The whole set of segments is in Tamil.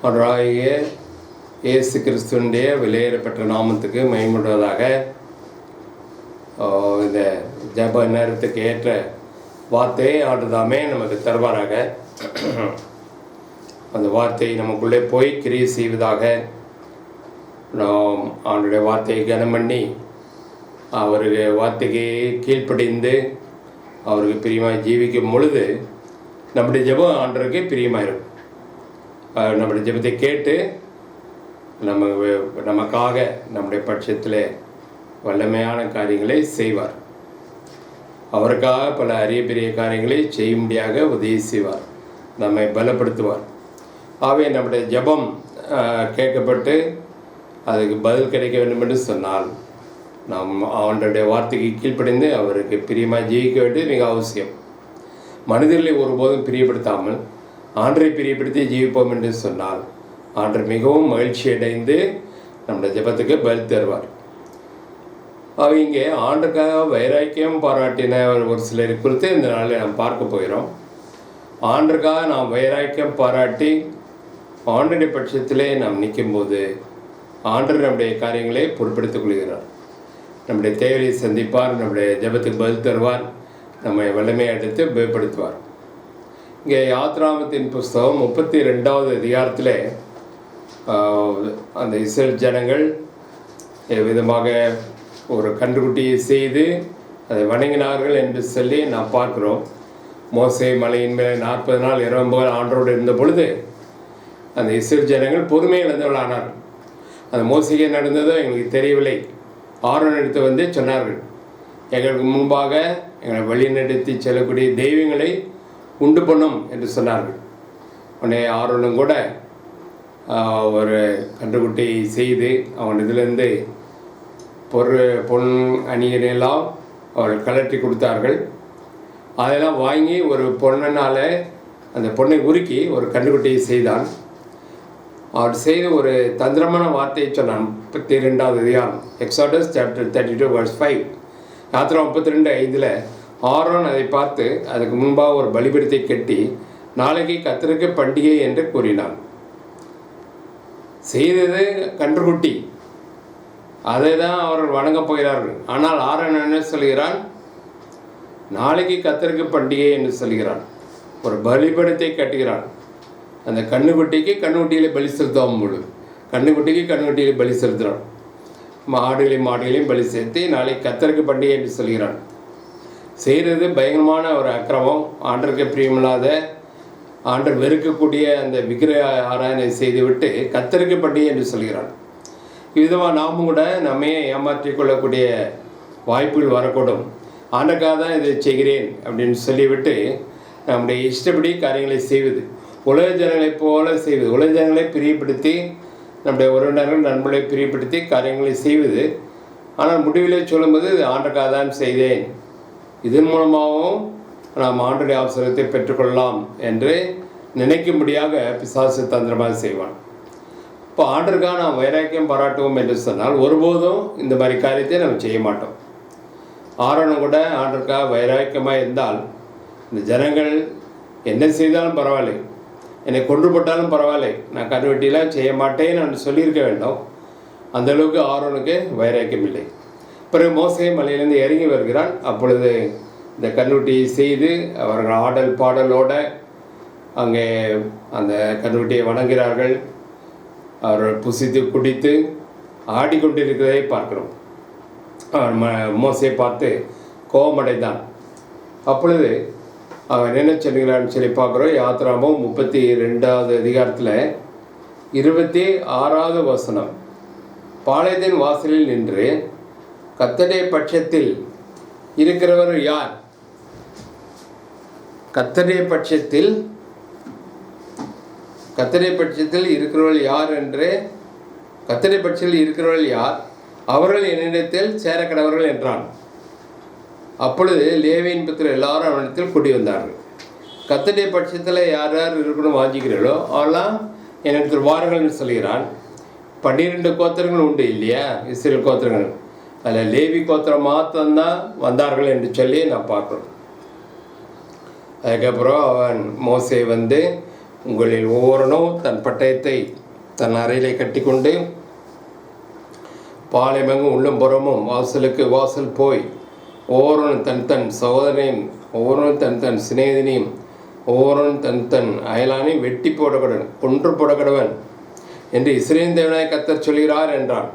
அவராகிய இயேசு கிறிஸ்துவனுடைய விலையேறப்பெற்ற நாமத்துக்கு மகிமைப்படுவதாக. இந்த ஜப நேரத்துக்கு ஏற்ற வார்த்தையை ஆண்டுதாமே நமக்கு தருவாராக. அந்த வார்த்தை நமக்குள்ளே போய் கிரியை செய்வதாக. நாம் அவனுடைய வார்த்தையை கனம் பண்ணி அவருக்கு வார்த்தைக்கு கீழ்ப்படிந்து அவருக்கு பிரியமாக ஜீவிக்கும் பொழுது நம்முடைய ஜெபம் ஆண்டவருக்கே பிரியமாக இருக்கும். நம்முடைய ஜெபத்தை கேட்டு நமக்காக நம்முடைய பட்சத்தில் வல்லமையான காரியங்களை செய்வார். அவருக்காக பல அரிய பெரிய காரியங்களை செய்யும்படியாக உதவி செய்வார், நம்மை பலப்படுத்துவார். ஆகவே நம்முடைய ஜெபம் கேட்கப்பட்டு அதுக்கு பதில் கிடைக்க வேண்டும் என்று சொன்னால் நாம் அவனுடைய வார்த்தைக்கு கீழ்ப்படிந்து அவருக்கு பிரியமாக ஜீவிக்க வேண்டியது மிக அவசியம். மனிதர்களை ஒருபோதும் பிரியப்படுத்தாமல் ஆண்டரை பிரியப்படுத்தி ஜீவிப்போம் என்று சொன்னால் ஆண்டர் மிகவும் மகிழ்ச்சி அடைந்து நம்முடைய ஜெபத்துக்கு பதில் தருவார். இங்கே ஆண்டுக்காக வைராக்கியம் பாராட்டின ஒரு சிலரை குறித்து இந்த நாளில் நாம் பார்க்க போகிறோம். ஆண்டுக்காக நாம் வைராக்கியம் பாராட்டி ஆண்டுடைய பட்சத்திலே நாம் நிற்கும்போது ஆண்டர் நம்முடைய காரியங்களை பொறுப்படுத்திக் கொள்கிறார். நம்முடைய தேவையை சந்திப்பார், நம்முடைய ஜெபத்துக்கு பதில் தருவார், நம்மை வல்லமையை எடுத்து பயப்படுத்துவார். இங்கே யாத்ராமத்தின் புஸ்தகம் 32வது அதிகாரத்தில் அந்த இஸ்ரேல் ஜனங்கள் விதமாக ஒரு கன்றுக்குட்டியை செய்து அதை வணங்கினார்கள் என்று சொல்லி நாம் பார்க்குறோம். மோசே மலையின் மேலே 40 நாள் 20 ஆண்டோடு இருந்த பொழுது அந்த இஸ்ரேல் ஜனங்கள் பொறுமையை இழந்தவர்கள் ஆனார்கள். அந்த மோசைக்கு நடந்ததோ எங்களுக்கு தெரியவில்லை. ஆரோன் எடுத்து வந்து சொன்னார்கள், எங்களுக்கு முன்பாக எங்களை வழிநடத்தி செல்லக்கூடிய தெய்வங்களை உண்டு பண்ணும் என்று சொன்னார்கள். உடனே ஆரோனும் கூட ஒரு கன்றுக்குட்டியை செய்து அவன் இதிலிருந்து பொன் அணியினெல்லாம் அவர்கள் கலட்டி கொடுத்தார்கள். அதெல்லாம் வாங்கி ஒரு பொண்ணினால் அந்த பொண்ணை உருக்கி ஒரு கன்றுக்குட்டியை செய்தான். அவர் செய்த ஒரு தந்திரமான வார்த்தையை சொன்னான். 32வது அதிகாரம் Exodus chapter 32 verse 5. Yatra 32:5 Aaron அதை பார்த்து அதுக்கு முன்பாக ஒரு பலிபீடத்தை கட்டி நாளைக்கு கர்த்தருக்கு பண்டிகை என்று கூறினான். செய்தது கன்றுக்குட்டி, அதை தான் அவர்கள் வணங்கப் போகிறார்கள். ஆனால் ஆரோன் என்ன சொல்கிறான்? நாளைக்கு கர்த்தருக்கு பண்டிகை என்று சொல்கிறான். ஒரு பலிபீடத்தை கட்டுகிறான். அந்த கண்ணுக்குட்டிக்கு கண்ணுக்குட்டியிலே பலி செலுத்தாமல் பொழுது கண்ணுக்குட்டியிலே பலி செலுத்துகிறான். மாடுகளையும் பலி செலுத்தி நாளைக்கு கர்த்தருக்கு பண்டிகை என்று சொல்கிறான். செய்கிறது பயங்கரமான ஒரு அக்கிரமம். ஆண்டருக்கு பிரியமில்லாத ஆண்டர் வெறுக்கக்கூடிய அந்த விக்கிரக ஆராதனை செய்துவிட்டு கர்த்தருக்கு பண்டிகை என்று சொல்கிறான். விதமாக நாமும் கூட நம்மையே ஏமாற்றிக் கொள்ளக்கூடிய வாய்ப்புகள் வரக்கூடும். ஆண்டக்காக தான் இதை செய்கிறேன் அப்படின்னு சொல்லிவிட்டு நம்முடைய இஷ்டப்படி காரியங்களை செய்வது, உலக ஜனங்களைப் போல செய்வது, உலக ஜனங்களை பிரியப்படுத்தி நம்முடைய உறவினர்கள் நண்பர்களை பிரியப்படுத்தி காரியங்களை செய்வது. ஆனால் முடிவிலே சொல்லும்போது இது ஆண்டக்காக தான் செய்தேன், இதன் மூலமாகவும் நாம் ஆண்டுடைய அவசரத்தை பெற்றுக்கொள்ளலாம் என்று நினைக்கும்படியாக பிசாசு தந்திரமாக செய்வான். இப்போ ஆண்டருக்காக நாம் வைராக்கியம் பாராட்டுவோம் என்று சொன்னால் ஒருபோதும் இந்த மாதிரி காரியத்தை நம்ம செய்ய மாட்டோம். ஆரோனும் கூட ஆண்டருக்காக வைராக்கியமாக இருந்தால் இந்த ஜனங்கள் என்ன செய்தாலும் பரவாயில்லை, என்னை கொன்று போட்டாலும் பரவாயில்லை, நான் கன்றுவெட்டிலாம் செய்ய மாட்டேன் நான் சொல்லியிருக்க வேண்டும். அந்தளவுக்கு ஆரோனுக்கு வைராக்கியம் இல்லை. பிறகு மோசே மலையிலேருந்து இறங்கி வருகிறான். அப்பொழுது இந்த கன்றுவெட்டியை செய்து அவர்கள் ஆடல் பாடலோடு அங்கே அந்த கன்றுவெட்டியை வணங்குகிறார்கள். அவர்கள் புசித்து குடித்து ஆடிக்கொண்டிருக்கிறதை பார்க்கிறோம். மோசே பார்த்து கோபமடைந்தான். அப்பொழுது அவன் என்ன சொல்கிறான்னு சொல்லி பார்க்குறோம். யாத்ராமம் 32வது அதிகாரத்தில் 26வது வசனம். பாளையத்தின் வாசலில் நின்று கர்த்தருடைய பட்சத்தில் இருக்கிறவர் யார்? கர்த்தருடைய பட்சத்தில் இருக்கிறவர்கள் யார் என்று, கர்த்தருடைய பட்சத்தில் இருக்கிறவர்கள் யார்? அவர்கள் என்னிடத்தில் சேரக்கடவர்கள் என்றான். அப்பொழுது லேவியின் புத்திரர் எல்லாரும் அவனிடத்தில் கூடி வந்தார்கள். கர்த்தருடைய பட்சத்தில் யார் யார் இருக்கணும் வாஞ்சிக்கிறீர்களோ அவெல்லாம் என்னிடத்தில் வாருங்கள்னு சொல்கிறான். 12 கோத்திரங்கள் உண்டு இல்லையா, இஸ்ரேல் கோத்திரங்கள். அதில் லேவி கோத்திரம் மாத்திரம்தான் வந்தார்கள் என்று சொல்லி நான் பார்க்குறோம். அதுக்கப்புறம் அவன் மோசே வந்து உங்களில் ஒவ்வொருவனும் தன் பட்டயத்தை தன் அறையிலே கட்டிக்கொண்டு பாளையமெங்கும் உள்ளும் புறமும் வாசலுக்கு வாசல் போய் ஒவ்வொருவனும் தன் தன் சகோதரனையும் ஒவ்வொருவனும் தன் தன் சிநேகிதனையும் ஒவ்வொருவனும் தன் தன் அயலானையும் வெட்டி போடக்கடன் கொன்று போடக்கடவன் என்று இஸ்ரவேலின் தேவனாய் கர்த்தர் சொல்கிறார் என்றான்.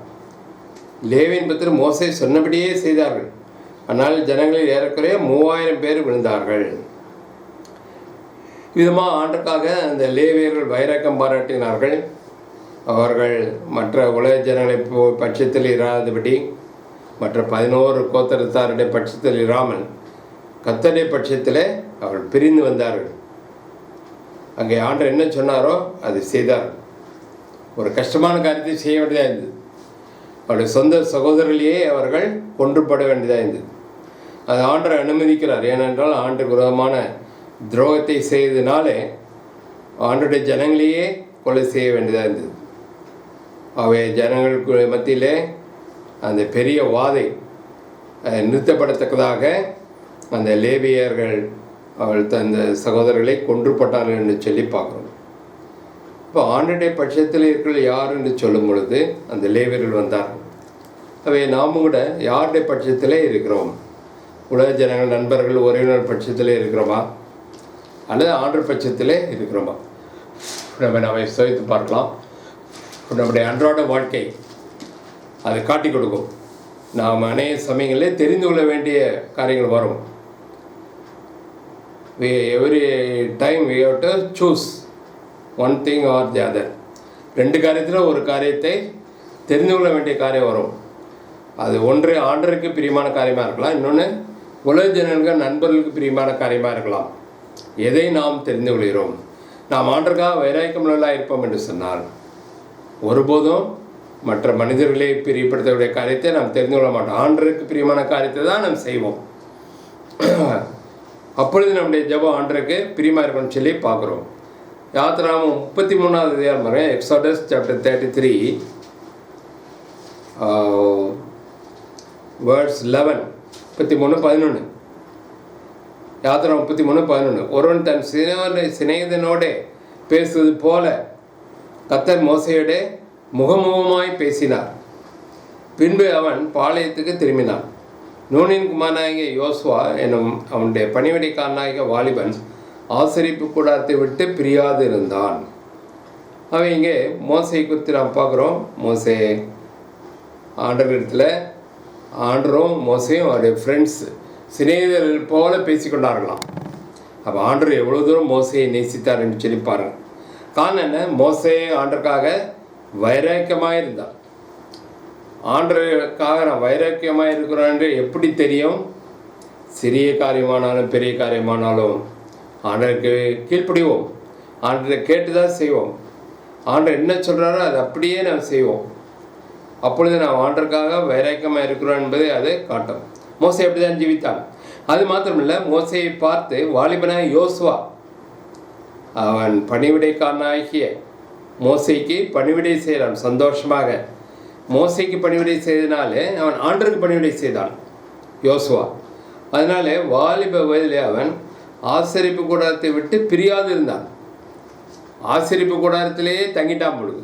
லேவியின் புத்திரர் மோசே சொன்னபடியே செய்தார்கள். ஆனால் ஜனங்களில் ஏறக்குறைய 3000 பேர் விழுந்தார்கள். விதமாக ஆண்டுக்காக அந்த லேவியர்கள் வைரக்கம் பாராட்டினார்கள். அவர்கள் மற்ற உலக ஜனங்களை பட்சத்தில் இராதபடி மற்ற 11 கோத்திரத்தாருடைய பட்சத்தில் இராமல் கர்த்தருடைய பட்சத்தில் அவர்கள் பிரிந்து வந்தார்கள். அங்கே ஆண்டவர் என்ன சொன்னாரோ அதை செய்தார். ஒரு கஷ்டமான காரியத்தை செய்ய வேண்டியதாக இருந்தது. அவருடைய சொந்த சகோதரர்களையே அவர்கள் கொன்றுபட வேண்டியதாக இருந்தது. அது ஆண்டரை அனுமதிக்கிறார். ஏனென்றால் ஆண்டுக்கு விரோதமான துரோகத்தை செய்ததினாலே ஆண்டுடைய ஜனங்களையே கொலை செய்ய வேண்டியதாக இருந்தது. அவை ஜனங்களுக்கு மத்தியிலே அந்த பெரிய வாதை நிறுத்தப்படத்தக்கதாக அந்த லேவியர்கள் அவள் அந்த சகோதரர்களை கொன்றுபட்டார்கள் என்று சொல்லி பார்க்குறோம். இப்போ ஆண்டுடைய பட்சத்தில் இருக்கிற யார் என்று சொல்லும் பொழுது அந்த லேவியர்கள் வந்தார்கள். அவை நாமும் கூட யாருடைய பட்சத்திலே இருக்கிறோம்? உலக ஜனங்கள், நண்பர்கள், உறவினர் பட்சத்திலே இருக்கிறோமா அல்லது ஆண்டர் பட்சத்திலே இருக்கிறோமா? நம்ம சோதித்து பார்க்கலாம். நம்முடைய அன்றாட வாழ்க்கை அதை காட்டி கொடுக்கும். நாம் அநேக சமயங்களிலே தெரிந்து கொள்ள வேண்டிய காரியங்கள் வரும். Every time we have to choose one thing or the other. 2 காரியத்தில் ஒரு காரியத்தை தெரிந்து கொள்ள வேண்டிய காரியம் வரும். அது ஒன்று ஆண்டருக்கு பிரியமான காரியமாக இருக்கலாம், இன்னொன்று உலக ஜனங்கள், நண்பர்களுக்கு பிரியமான காரியமாக இருக்கலாம். எதை நாம் தெரிந்து கொள்கிறோம்? நாம் ஆண்டருக்காக வைராக்கியமுள்ளவர்களாக இருப்போம் என்று சொன்னால் ஒருபோதும் மற்ற மனிதர்களை பிரியப்படுத்தக்கூடிய காரியத்தை நாம் தெரிந்து கொள்ள மாட்டோம். ஆண்டருக்கு பிரியமான காரியத்தை தான் நாம் செய்வோம். அப்பொழுது நம்முடைய ஜெபம் ஆண்டருக்கு பிரியமாக இருக்கணும்னு சொல்லி பார்க்குறோம். யாத்திராகமம் 33வது அதிகாரம், எக்ஸோடஸ் சாப்டர் 33 வேர்ட்ஸ் 11, 33:11. யாத்திராகமம் 33:11. ஒருவன் தன் சிநேகிதனோடே பேசுவது போல கர்த்தர் மோசேயோடே முகமுகமாய் பேசினார். பின்பு அவன் பாளையத்துக்கு திரும்பினான். நூனின் குமாரனாகிய யோசுவா என்னும் அவனுடைய பணிவிடைக்காரனாகிய வாலிபன் ஆசரிப்பு கூடாரத்தை விட்டு பிரியாது இருந்தான். அவன் இங்கே மோசை குறித்து நாம் பார்க்குறோம். மோசே ஆண்டவரிடத்தில் ஆண்டரும் மோசையும் அவருடைய ஃப்ரெண்ட்ஸ், சிநேகிதர்கள் போல பேசிக்கொண்டார்களாம். அப்போ ஆண்டவர் எவ்வளோ தூரம் மோசையை நேசித்தார் என்று சொல்லி பாருங்கள். காரணம் என்ன? மோசே ஆண்டருக்காக வைராக்கியமாக இருந்தான். ஆண்டருக்காக நான் வைராக்கியமாக இருக்கிறோம் என்று எப்படி தெரியும்? சிறிய காரியமானாலும் பெரிய காரியமானாலும் ஆண்டருக்கு கீழ்ப்படிவோம். ஆண்டரை கேட்டு தான் செய்வோம். ஆண்டர் என்ன சொல்கிறாரோ அதை அப்படியே நாம் செய்வோம். அப்பொழுது நாம் ஆண்டருக்காக வைராக்கியமாக இருக்கிறோம் என்பதை அதை காட்டும். மோசே அப்படி தான் ஜீவித்தான். அது மாத்திரமில்லை, மோசையை பார்த்து வாலிபனாக யோசுவா, அவன் பணிவிடைக்காரனாகிய மோசைக்கு பணிவிடை செய்கிறான். சந்தோஷமாக மோசைக்கு பணிவிடை செய்தனாலே அவன் ஆண்டருக்கு பணிவிடை செய்தான் யோசுவா. அதனாலே வாலிப வயதிலே அவன் ஆசரிப்பு கூடாரத்தை விட்டு பிரியாது இருந்தான். ஆசரிப்பு கூடாரத்திலேயே தங்கிட்டான். பொழுது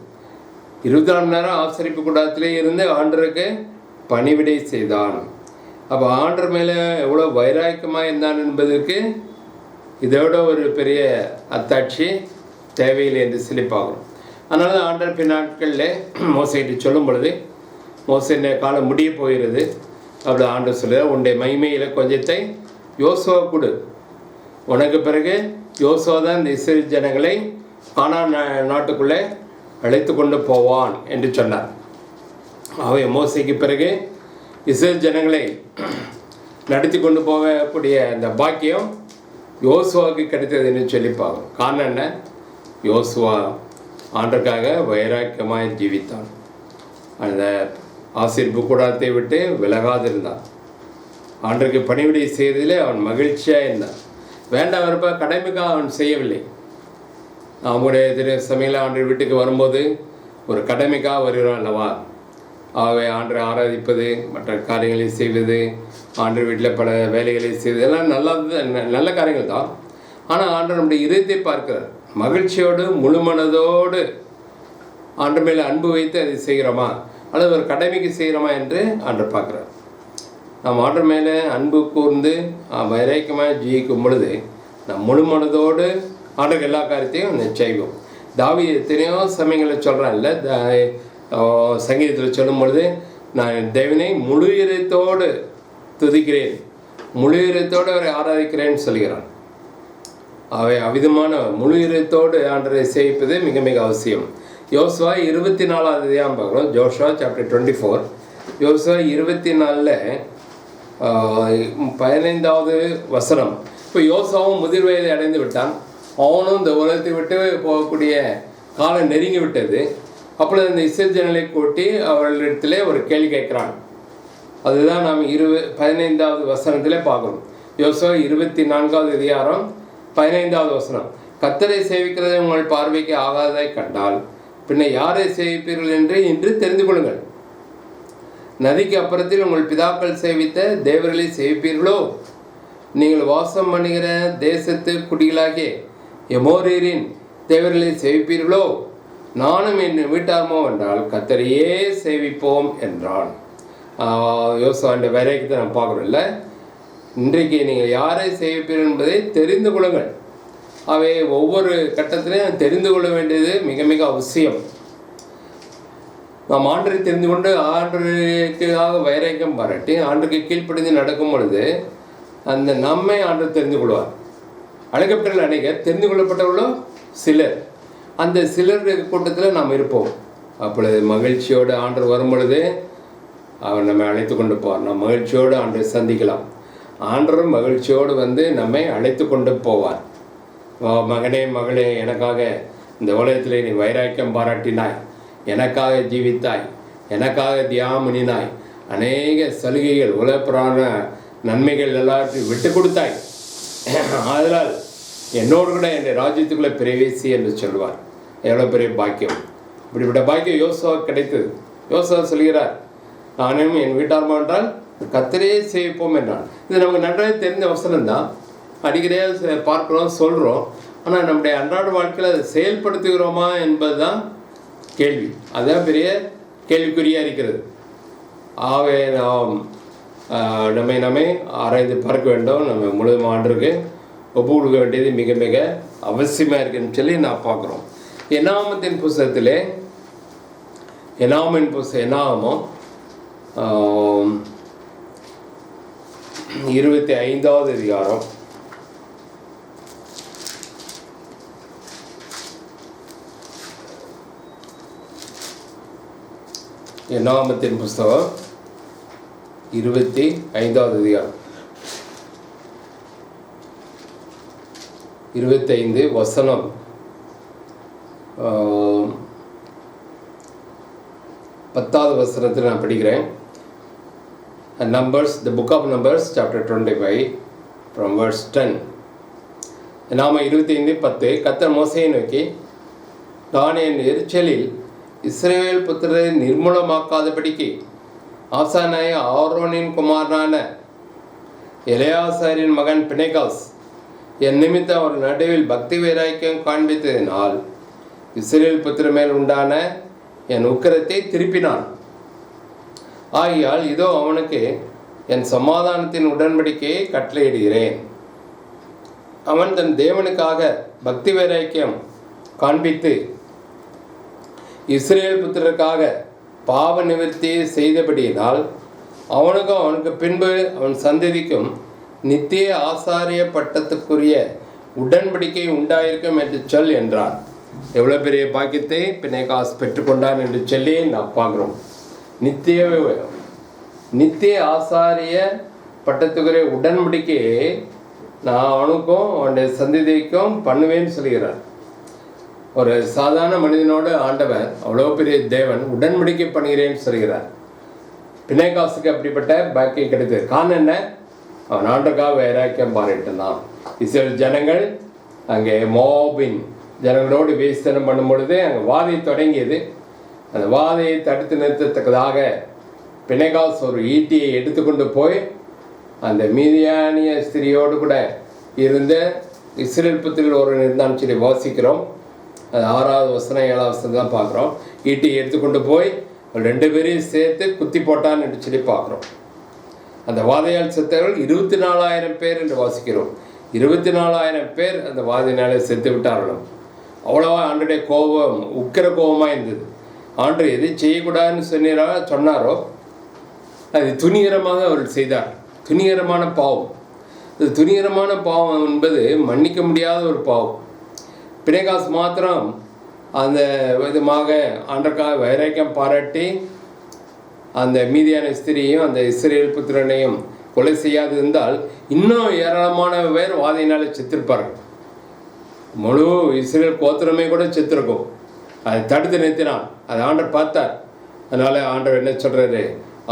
24 மணி நேரம் ஆசரிப்பு கூடாரத்திலே இருந்து ஆண்டருக்கு பணிவிடை செய்தான். அப்போ ஆண்டர் மேலே எவ்வளோ வைராக்கியமாக இருந்தான் என்பதற்கு இதோட ஒரு பெரிய அத்தாட்சி தேவையில்லை என்று சொல்லி பார்க்குறோம். அதனால தான் ஆண்டர் பின்னாட்களில் மோசைட்டு சொல்லும் பொழுது, மோசைய காலம் முடிய போகிறது. அப்படி ஆண்டர் சொல்ல, உன்னுடைய மகிமையில் கொஞ்சத்தை யோசுவா கொடு. உனக்கு பிறகு யோசுவா தான் இந்த இஸ்ரவேல் ஜனங்களை கானான் நாட்டுக்குள்ளே அழைத்து கொண்டு போவான் என்று சொன்னார். அவை மோசைக்கு பிறகு இஸ்ரவேல் ஜனங்களை நடத்தி கொண்டு போகக்கூடிய அந்த பாக்கியம் யோசுவாவுக்கு கிடைத்தது என்று சொல்லி பார்க்கணும். காரணம் என்ன? யோசுவா ஆண்டருக்காக வைராக்கியமாய் ஜீவித்தான். அந்த ஆசரிப்பு கூடாரத்தை விட்டு விலகாதிருந்தான். ஆண்டருக்கு பணிவிடை செய்வதிலே அவன் மகிழ்ச்சியாக இருந்தான். வேண்டாம் விருப்ப கடமைக்காக அவன் செய்யவில்லை. நம்முடைய சமையல் ஆண்டு வீட்டுக்கு வரும்போது ஒரு கடமைக்காக வருகிறோம் அல்லவா? ஆகவே ஆண்டரை ஆராதிப்பது, மற்ற காரியங்களை செய்வது, ஆண்டர் வீட்டில் பல வேலைகளை செய்வது எல்லாம் நல்ல காரியங்கள் தான். ஆனால் ஆண்டர் நம்முடைய இதயத்தை பார்க்கிறார். மகிழ்ச்சியோடு முழு மனதோடு ஆண்டு மேலே அன்பு வைத்து அதை செய்கிறோமா அல்லது ஒரு கடமைக்கு செய்கிறோமா என்று ஆண்டவர் பார்க்குறார். நாம் ஆண்டு மேலே அன்பு கூர்ந்து வைராக்கியமாக ஜீவிக்கும் பொழுது நம் முழு மனதோடு ஆண்டுக்கு எல்லா காரியத்தையும் செய்வோம். தாவீது எத்தனையோ சமயங்களில் சொல்கிறான் இல்லை, சங்கீதத்தில் சொல்லும் பொழுது நான் தேவனை முழு இதயத்தோடு துதிக்கிறேன், முழு இதயத்தோடு அவரை ஆராதிக்கிறேன்னு சொல்கிறான். அவை அவிதமான முழு இதயத்தோடு ஆண்டவரை சேவிப்பது மிக மிக அவசியம். யோசுவா 24 அதிகாரம் பார்க்குறோம். Joshua chapter 24. யோசுவா 24 15வது வசனம். இப்போ யோசுவாவும் முதிர் வயதை அடைந்து விட்டான். அவனும் இந்த உலகத்தை விட்டு போகக்கூடிய காலம் நெருங்கி விட்டது. அப்பொழுது அந்த இஸ்ரேல் ஜனங்களை கூட்டி அவர்களிடத்திலே ஒரு கேள்வி கேட்குறான். அதுதான் நாம் 15வது வசனத்திலே பார்க்குறோம். யோசுவா 24வது அதிகாரம் 15வது வசனம். கர்த்தரை சேவிக்கிறது உங்கள் பார்வைக்கு ஆகாததை கண்டால் பின்ன யாரை சேவிப்பீர்கள் என்று இன்று தெரிந்து கொள்ளுங்கள். நதிக்கு அப்புறத்தில் உங்கள் பிதாக்கள் சேவித்த தேவர்களை சேவிப்பீர்களோ? நீங்கள் வாசம் பண்ணுகிற தேசத்து குடிகளாகிய எமோரியரின் தேவர்களை சேவிப்பீர்களோ? நானும் என் வீட்டாரமோ என்றால் கர்த்தரையே சேவிப்போம் என்றான். யோசுவாண்ட வரைக்கும் நான் பார்க்குறோம் இல்லை. இன்றைக்கு நீங்கள் யாரை சேவிப்பீர்கள் என்பதை தெரிந்து கொள்ளுங்கள். அவை ஒவ்வொரு கட்டத்திலையும் தெரிந்து கொள்ள வேண்டியது மிக மிக அவசியம். நாம் ஆண்டரை தெரிந்து கொண்டு ஆண்டருக்காக வைராக்கியம் பாராட்டி ஆண்டுக்கு கீழ்ப்படிந்து நடக்கும் பொழுது அந்த நம்மை ஆண்டர் தெரிந்து கொள்வார். அழைக்கப்பட்ட அநேகர், தெரிந்து கொள்ளப்பட்டவர்களோ சிலர். அந்த சிலர் கூட்டத்தில் நாம் இருப்போம். அப்பொழுது மகிழ்ச்சியோடு ஆண்டர் வரும் பொழுது அவர் நம்மை அழைத்து கொண்டு போவார். நாம் மகிழ்ச்சியோடு ஆண்டரை சந்திக்கலாம். ஆண்டரும் மகிழ்ச்சியோடு வந்து நம்மை அழைத்து கொண்டு போவார். மகனே மகளே, எனக்காக இந்த உலகத்தில் நீ வைராக்கியம் பாராட்டினாய், எனக்காக ஜீவித்தாய், எனக்காக தியாமணினாய், அநேக சலுகைகள் உலகப்புறான நன்மைகள் எல்லாத்தையும் விட்டு கொடுத்தாய், அதனால் என்னோடு கூட என்னை ராஜ்யத்துக்குள்ளே பிரவேசி என்று சொல்வார். எவ்வளோ பெரிய பாக்கியம்! இப்படிப்பட்ட பாக்கியம் யோசுவாவுக்கு கிடைத்தது. யோசுவா சொல்கிறார், நானும் என் வீட்டார்மா என்றால் கர்த்தரையே சேவிப்போம் என்றான். இது நமக்கு நன்றாக தெரிந்த வசனம்தான். அடிக்கடியாக பார்க்குறோம், சொல்கிறோம். ஆனால் நம்முடைய அன்றாட வாழ்க்கையில் அதை செயல்படுத்துகிறோமா என்பது தான் கேள்வி. அதுதான் பெரிய கேள்விக்குறியாக இருக்கிறது. ஆகவே நாம் நம்மை ஆராய்ந்து பார்க்க வேண்டும். நம்ம முழு ஆண்டுக்கு ஒப்பு கொடுக்க வேண்டியது மிக மிக அவசியமாக இருக்குன்னு சொல்லி நான் பார்க்குறோம். எனாமத்தின் புஸ்தகத்திலே எனாமம் 25வது அதிகாரம் 25வது அதிகாரம் 25 வசனம் 10வது வசனத்தில் நான் படிக்கிறேன். Numbers, the book of Numbers, chapter 25, from verse 10. நாம 25:10. கர்த்தர் மோசேயை நோக்கி, நான் என் எரிச்சலில் இஸ்ரவேல் புத்திரரை நிர்மூலமாக்காதபடிக்கு ஆசானாய ஆரோனின் குமாரனான எலெயாசாரின் மகன் பினெகாஸ் என் நிமித்தம் அவர் நடுவில் பக்தி வைராக்கியம் காண்பித்ததினால் இஸ்ரவேல் புத்திர மேல் உண்டான என் உக்கிரத்தை திருப்பினான். ஆகையால் இதோ அவனுக்கு என் சமாதானத்தின் உடன்படிக்கையை கட்டளையிடுகிறேன். அவன் தன் தேவனுக்காக பக்தி வைராக்கியம் காண்பித்து இஸ்ரேல் புத்திரருக்காக பாவ நிவர்த்தியை செய்தபடியினால் அவனுக்கும் அவனுக்கு பின்பு அவன் சந்ததிக்கும் நித்திய ஆசாரிய பட்டத்துக்குரிய உடன்படிக்கை உண்டாயிருக்கும் என்று சொல் என்றார். எவ்வளோ பெரிய பாக்கியத்தை பினெகாஸ் பெற்றுக்கொண்டான் என்று சொல்லி நான் பார்க்குறோம். நித்திய ஆசாரிய பட்டத்துக்குரிய உடன்படிக்கையை நான் அவனுக்கும் அவனுடைய சந்ததிக்கும் பண்ணுவேன்னு சொல்கிறார். ஒரு சாதாரண மனிதனோடு ஆண்டவர், அவ்வளோ பெரிய தேவன், உடன்படிக்கை பண்ணுகிறேன்னு சொல்கிறார். பினெகாசுக்கு அப்படிப்பட்ட பாக்கியம் கிடைத்தது. காரணம் என்ன? அவன் ஆண்டுக்காக வைராக்கியம் பாராட்டினான். இஸ்ரவேல் ஜனங்கள் அங்கே மோபின் ஜனங்களோடு வேஸ்தனம் பண்ணும் பொழுது அங்கே வாதை தொடங்கியது. அந்த வாதையை தடுத்து நிறுத்தத்தக்கதாக பினெகாஸ் ஒரு ஈட்டியை எடுத்துக்கொண்டு போய் அந்த மீதியானிய ஸ்திரியோடு கூட இருந்த இஸ்ரேல் புத்திரில் ஒருவன் இருந்தான்னு சொல்லி வாசிக்கிறோம். அது 6வது வசனம் 7வது வசனம் தான் பார்க்குறோம். ஈட்டியை எடுத்துக்கொண்டு போய் 2 பேரையும் சேர்த்து குத்தி போட்டான்னு என்று சொல்லி பார்க்குறோம். அந்த வாதையால் செத்தவர்கள் 24,000 பேர் என்று வாசிக்கிறோம். 24,000 பேர் அந்த வாதையினாலே செத்து விட்டார்களும். அவ்வளோவா ஆண்டுடைய கோபம் உக்கிர கோபமாக இருந்தது. ஆண்டு எதை செய்யக்கூடாதுன்னு சொன்னாரோ அது துணிகரமாக அவர்கள் செய்தார். துணிகரமான பாவம். இது துணிகரமான பாவம் என்பது மன்னிக்க முடியாத ஒரு பாவம். பிணைகாசு மாத்திரம் அந்த விதமாக ஆண்டக்காக வைராக்கியம் பாராட்டி அந்த மீதியான ஸ்திரியையும் அந்த இஸ்ரேல் புத்திரனையும் கொலை செய்யாது இருந்தால் இன்னும் ஏராளமான பேர் வாதையினால செத்திருப்பார்கள். முழு இஸ்ரேல் கோத்திரமே கூட செத்துருக்கும். அதை தடுத்து நிறுத்தினான். அதை ஆண்டர் பார்த்தார். அதனால் ஆண்டவர் என்ன சொல்கிறாரு,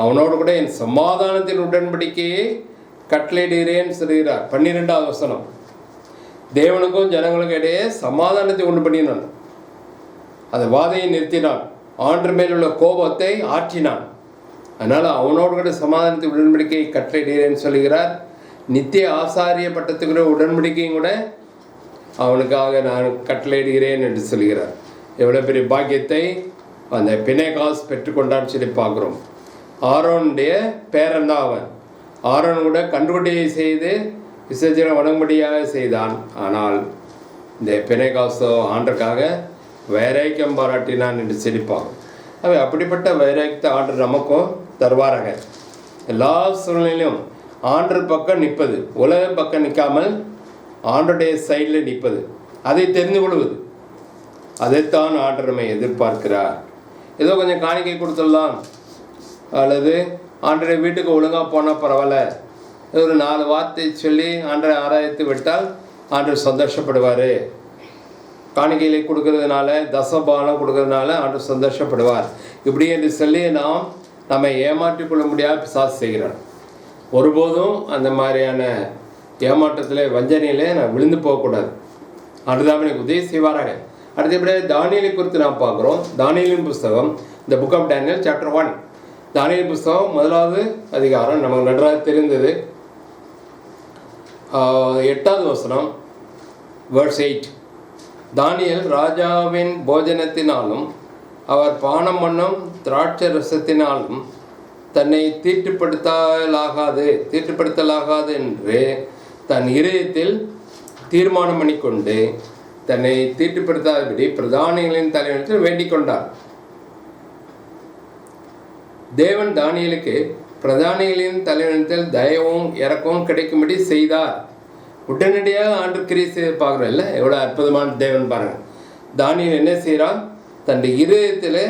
அவனோடு கூட என் சமாதானத்தின் உடன்படிக்கையை கட்டளையிடுகிறேன்னு சொல்கிறார். 12வது வசனம். தேவனுக்கும் ஜனங்களுக்கும் இடையே சமாதானத்தை உண்டு பண்ணினான். அந்த வாதையை நிறுத்தினான். ஆண்டு மேல் உள்ள கோபத்தை ஆற்றினான். அதனால் அவனோடு கூட சமாதானத்தை உடன்படிக்கையை கட்டளையிடுகிறேன்னு சொல்கிறார். நித்திய ஆசாரிய பட்டத்துக்குரிய உடன்படிக்கையும் கூட அவனுக்காக நான் கட்டளையிடுகிறேன் என்று சொல்கிறார். எவ்வளோ பெரிய பாக்கியத்தை அந்த பிணைகாஸ் பெற்றுக்கொண்டான்னு சொல்லி பார்க்குறோம். ஆரோனுடைய பேரன் தான் அவன். ஆரோன் கூட கன்றுக்குட்டியை செய்து விசர்ஜனை வணங்கும்படியாக செய்தான். ஆனால் இந்த பிணைகாசோ ஆண்டருக்காக வைராக்கியம் பாராட்டினான் என்று சிரிப்பான். அவை அப்படிப்பட்ட வைராக்கியத்தை ஆண்டர் நமக்கும் தருவாராக. எல்லா சூழ்நிலையிலும் ஆண்டர் பக்கம் நிற்பது, உலக பக்கம் நிற்காமல் ஆண்டருடைய சைடில் நிற்பது, அதை தெரிந்து கொள்வது, அதைத்தான் ஆண்டர் நம்மை எதிர்பார்க்கிறார். ஏதோ கொஞ்சம் காணிக்கை கொடுத்துடலாம், அல்லது ஆண்டருடைய வீட்டுக்கு ஒழுங்காக போனால் பரவாயில்ல, ஒரு 4 வார்த்தை சொல்லி ஆண்டரை ஆராய்த்து விட்டால் ஆண்டர் சந்தோஷப்படுவார். காணிக்கைகளை கொடுக்கறதுனால, தசபானம் கொடுக்கறதுனால ஆண்டர் சந்தோஷப்படுவார். இப்படி என்று சொல்லி நம்மை ஏமாற்றிக்கொள்ள முடியாத பிசாசு செய்கிறார். ஒருபோதும் அந்த மாதிரியான ஏமாற்றத்தில் வஞ்சனையிலே நான் விழுந்து போகக்கூடாது. ஆண்டர்தான் எனக்கு உதவி செய்வாராக. அடுத்தபடியாக தானியேலை குறித்து நாம் பார்க்குறோம். தானியேலின் புஸ்தகம், இந்த புக் ஆஃப் டேனியல் சாப்டர் 1. தானியேல் புஸ்தகம் 1வது அதிகாரம் நமக்கு நன்றாக தெரிந்தது. 8வது வசனம், வேர்ஸ் 8. தானியேல் ராஜாவின் போஜனத்தினாலும் அவர் பானம் பண்ணும் திராட்சை ரசத்தினாலும் தன்னை தீட்டுப்படுத்தலாகாது என்று தன் இதயத்தில் தீர்மானம் பண்ணிக்கொண்டு தன்னை தீட்டுப்படுத்தாதபடி பிரதானிகளின் தலைவனிடத்தில் வேண்டிக் கொண்டார். தேவன் தானியேலுக்கு பிரதானிகளின் தலைவனிடத்தில் தயவும் இறக்கவும் கிடைக்கும்படி செய்தார். உடனடியாக ஆண்டு கிரியை செய்து பார்க்குறோம்ல, எவ்வளோ அற்புதமான தேவன் பாருங்கள். தானியேல் என்ன செய்கிறான், தன்னுடைய இதயத்தில்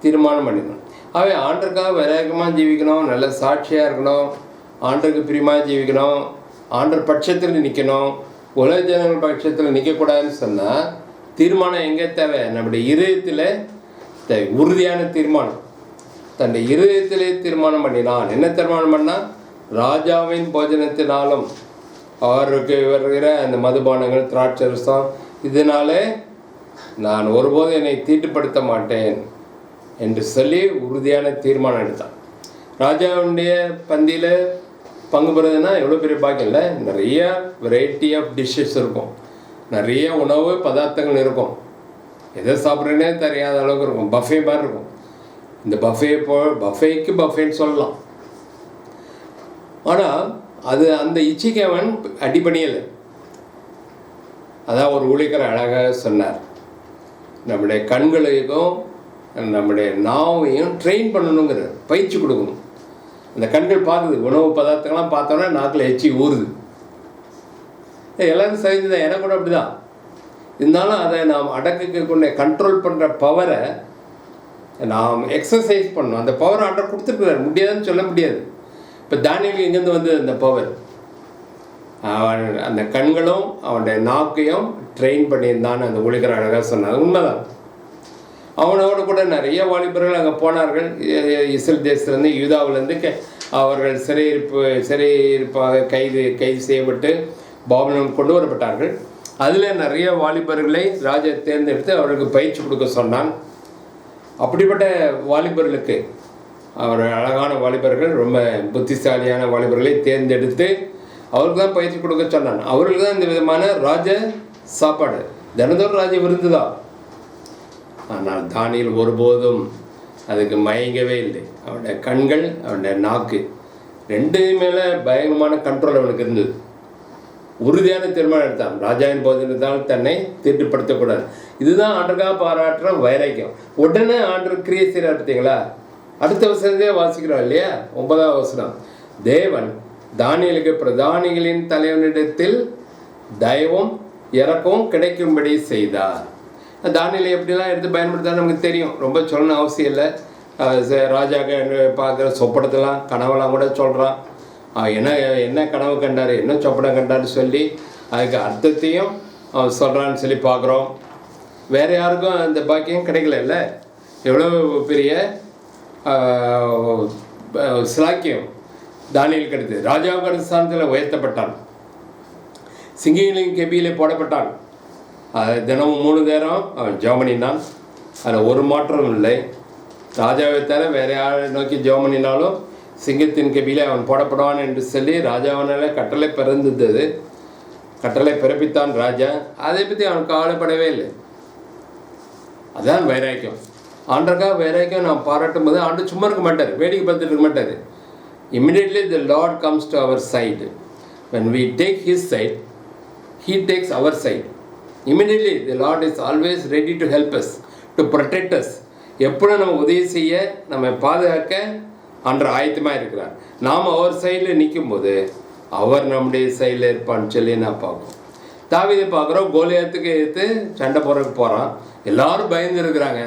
தீர்மானம் பண்ணினான். அவன் ஆண்டருக்காக வைராக்கியமாக ஜீவிக்கணும், நல்ல சாட்சியாக இருக்கணும், ஆண்டருக்கு பிரியமாக ஜீவிக்கணும், ஆண்டர் பட்சத்தில் நிற்கணும், உலக ஜனங்கள் பட்சத்தில் நிற்கக்கூடாதுன்னு சொன்னால் தீர்மானம் எங்கே தேவை? நம்முடைய இதயத்தில் உறுதியான தீர்மானம். தன்னுடைய இதயத்திலே தீர்மானம் பண்ணினான். என்ன தீர்மானம் பண்ணால், ராஜாவின் போஜனத்தினாலும் அவருக்கு வருகிற அந்த மதுபானங்கள் திராட்சை ரசம் இதனாலே நான் ஒருபோதும் என்னை தீட்டுப்படுத்த மாட்டேன் என்று சொல்லி உறுதியான தீர்மானம் எடுத்தான். ராஜாவுடைய பந்தியில் பங்கு பெறுறதுன்னா எவ்வளோ பெரிய பாக்கியம் இல்லை. நிறைய வெரைட்டி ஆஃப் டிஷ்ஷஸ் இருக்கும், நிறைய உணவு பதார்த்தங்கள் இருக்கும். எதை சாப்பிட்றேன்னே தெரியாத அளவுக்கு இருக்கும். பஃபே மாதிரி இருக்கும். இந்த பஃபேக்கு பஃபேன்னு சொல்லலாம். ஆனால் அது அந்த இச்சைக்கு அவன் அடிபணியலை. அதான் ஒரு ஊழியர் அழகாக சொன்னார், நம்முடைய கண்களையும் நம்முடைய நாவையும் ட்ரெயின் பண்ணணுங்கிற பயிற்சி கொடுக்கணும். அந்த கண்கள் பார்க்குது, உணவு பதார்த்தங்கள்லாம் பார்த்தோன்னா நாக்கில் எச்சி ஊறுது. எல்லோரும் சரிஞ்சுதான், எனக்கு கூட அப்படி தான். இருந்தாலும் அதை நாம் அடக்குக்கு கொண்டு கண்ட்ரோல் பண்ணுற பவரை நாம் எக்ஸசைஸ் பண்ணணும். அந்த பவர் ஆண்டர் கொடுத்துருக்குறாரு, முடியாதுன்னு சொல்ல முடியாது. இப்போ தானியேலுக்கு எங்கேருந்து வந்து அந்த பவர்? அவன் அந்த கண்களும் அவனுடைய நாக்கையும் ட்ரெயின் பண்ணியிருந்தான்னு அந்த ஊழியர் அழகாக சொன்னார். உண்மைதான். அவனோடு கூட நிறைய வாலிபர்கள் அங்கே போனார்கள். இஸ்ரேல் தேசத்துலேருந்து, யூதாவிலேருந்து அவர்கள் சிறையிருப்பாக கைது செய்யப்பட்டு பாபிலோன் கொண்டு வரப்பட்டார்கள். அதில் நிறைய வாலிபர்களை ராஜா தேர்ந்தெடுத்து அவர்களுக்கு பயிற்சி கொடுக்க சொன்னான். அப்படிப்பட்ட வாலிபர்களுக்கு, அவர் அழகான வாலிபர்கள், ரொம்ப புத்திசாலியான வாலிபர்களை தேர்ந்தெடுத்து அவருக்கு தான் பயிற்சி கொடுக்க சொன்னான். அவர்களுக்கு தான் இந்த விதமான ராஜ சாப்பாடு, தினந்தோறும் ராஜ விருந்து தான். ஆனால் தானியேல் ஒருபோதும் அதுக்கு மயங்கவே இல்லை. அவனுடைய கண்கள், அவனுடைய நாக்கு ரெண்டு மேலே பயங்கரமான கண்ட்ரோல் அவனுக்கு இருந்தது. உறுதியான தீர்மானம் எடுத்தான், ராஜாவின் போதினால் தன்னை தீட்டுப்படுத்தக்கூடாது. இதுதான் ஆண்டருக்காக பாராட்டுற வைராக்கியம். உடனே ஆண்டர் கிரியை செய்கிறார் பார்த்தீங்களா? அடுத்த வசனத்தையே வாசிக்கிறோம் இல்லையா? 9வது வசனம், தேவன் தானியேலுக்கு பிரதானிகளின் தலைவனிடத்தில் தயவும் இரக்கமும் கிடைக்கும்படி செய்தார். தானியேலை எப்படிலாம் எடுத்து பயன்படுத்தா நமக்கு தெரியும், ரொம்ப சொல்லணும் அவசியம் இல்லை. ராஜாக்க பார்க்குற சொப்படத்தெல்லாம் கனவெல்லாம் கூட சொல்கிறான். என்ன கனவு கண்டார், என்ன சொப்படம் கண்டார்னு சொல்லி அதுக்கு அர்த்தத்தையும் சொல்கிறான்னு சொல்லி பார்க்குறோம். வேறு யாருக்கும் அந்த பாக்கியம் கிடைக்கல. இல்லை, எவ்வளோ பெரிய சிலாக்கியம் தானியேல் கிடைத்தது. ராஜாவுக்கு அடுத்த ஸ்தானத்தில் உயர்த்தப்பட்டான், சிங்கங்களின் கெபியிலே போடப்பட்டான். அது தினமும் 3 நேரம் அவன் ஜெபம் பண்ணினான். அதில் ஒரு மாற்றமும் இல்லை. ராஜாவை தவிர வேறு யாரை நோக்கி ஜெபம் பண்ணினாலும் சிங்கத்தின் கெபியிலே அவன் போடப்படுவான் என்று சொல்லி ராஜாவனால கட்டளை பிறந்தது. கட்டளை பிறப்பித்தான் ராஜா. அதை பற்றி அவன் கவலைப்படவே இல்லை. அதுதான் வைராக்கியம். ஆண்டருக்காக வைராக்கியம் நாம் பாராட்டும் போது ஆண்டு சும்மா இருக்க மாட்டார், வேடிக்கை பார்த்துட்டு இருக்க மாட்டார். Immediately the Lord comes to our side. When we take His side, He takes our side. Immediately the Lord is always ready to help us, to protect us. எப்பொழுதும் நம்ம உதவி செய்ய, நம்ம பாதுகாக்க ஆண்டவர் ஆயத்தமாக இருக்கிறார். நாம் அவர் சைடில் நிற்கும் போது அவர் நம்முடைய சைடில் இருப்பான்னு சொல்லி நான் பார்க்குறோம். தாவீதை பார்க்குறோம், கோலியாத்துக்கு எடுத்து சண்டை போடுறதுக்கு போகிறான். எல்லாரும் பயந்து இருக்கிறாங்க.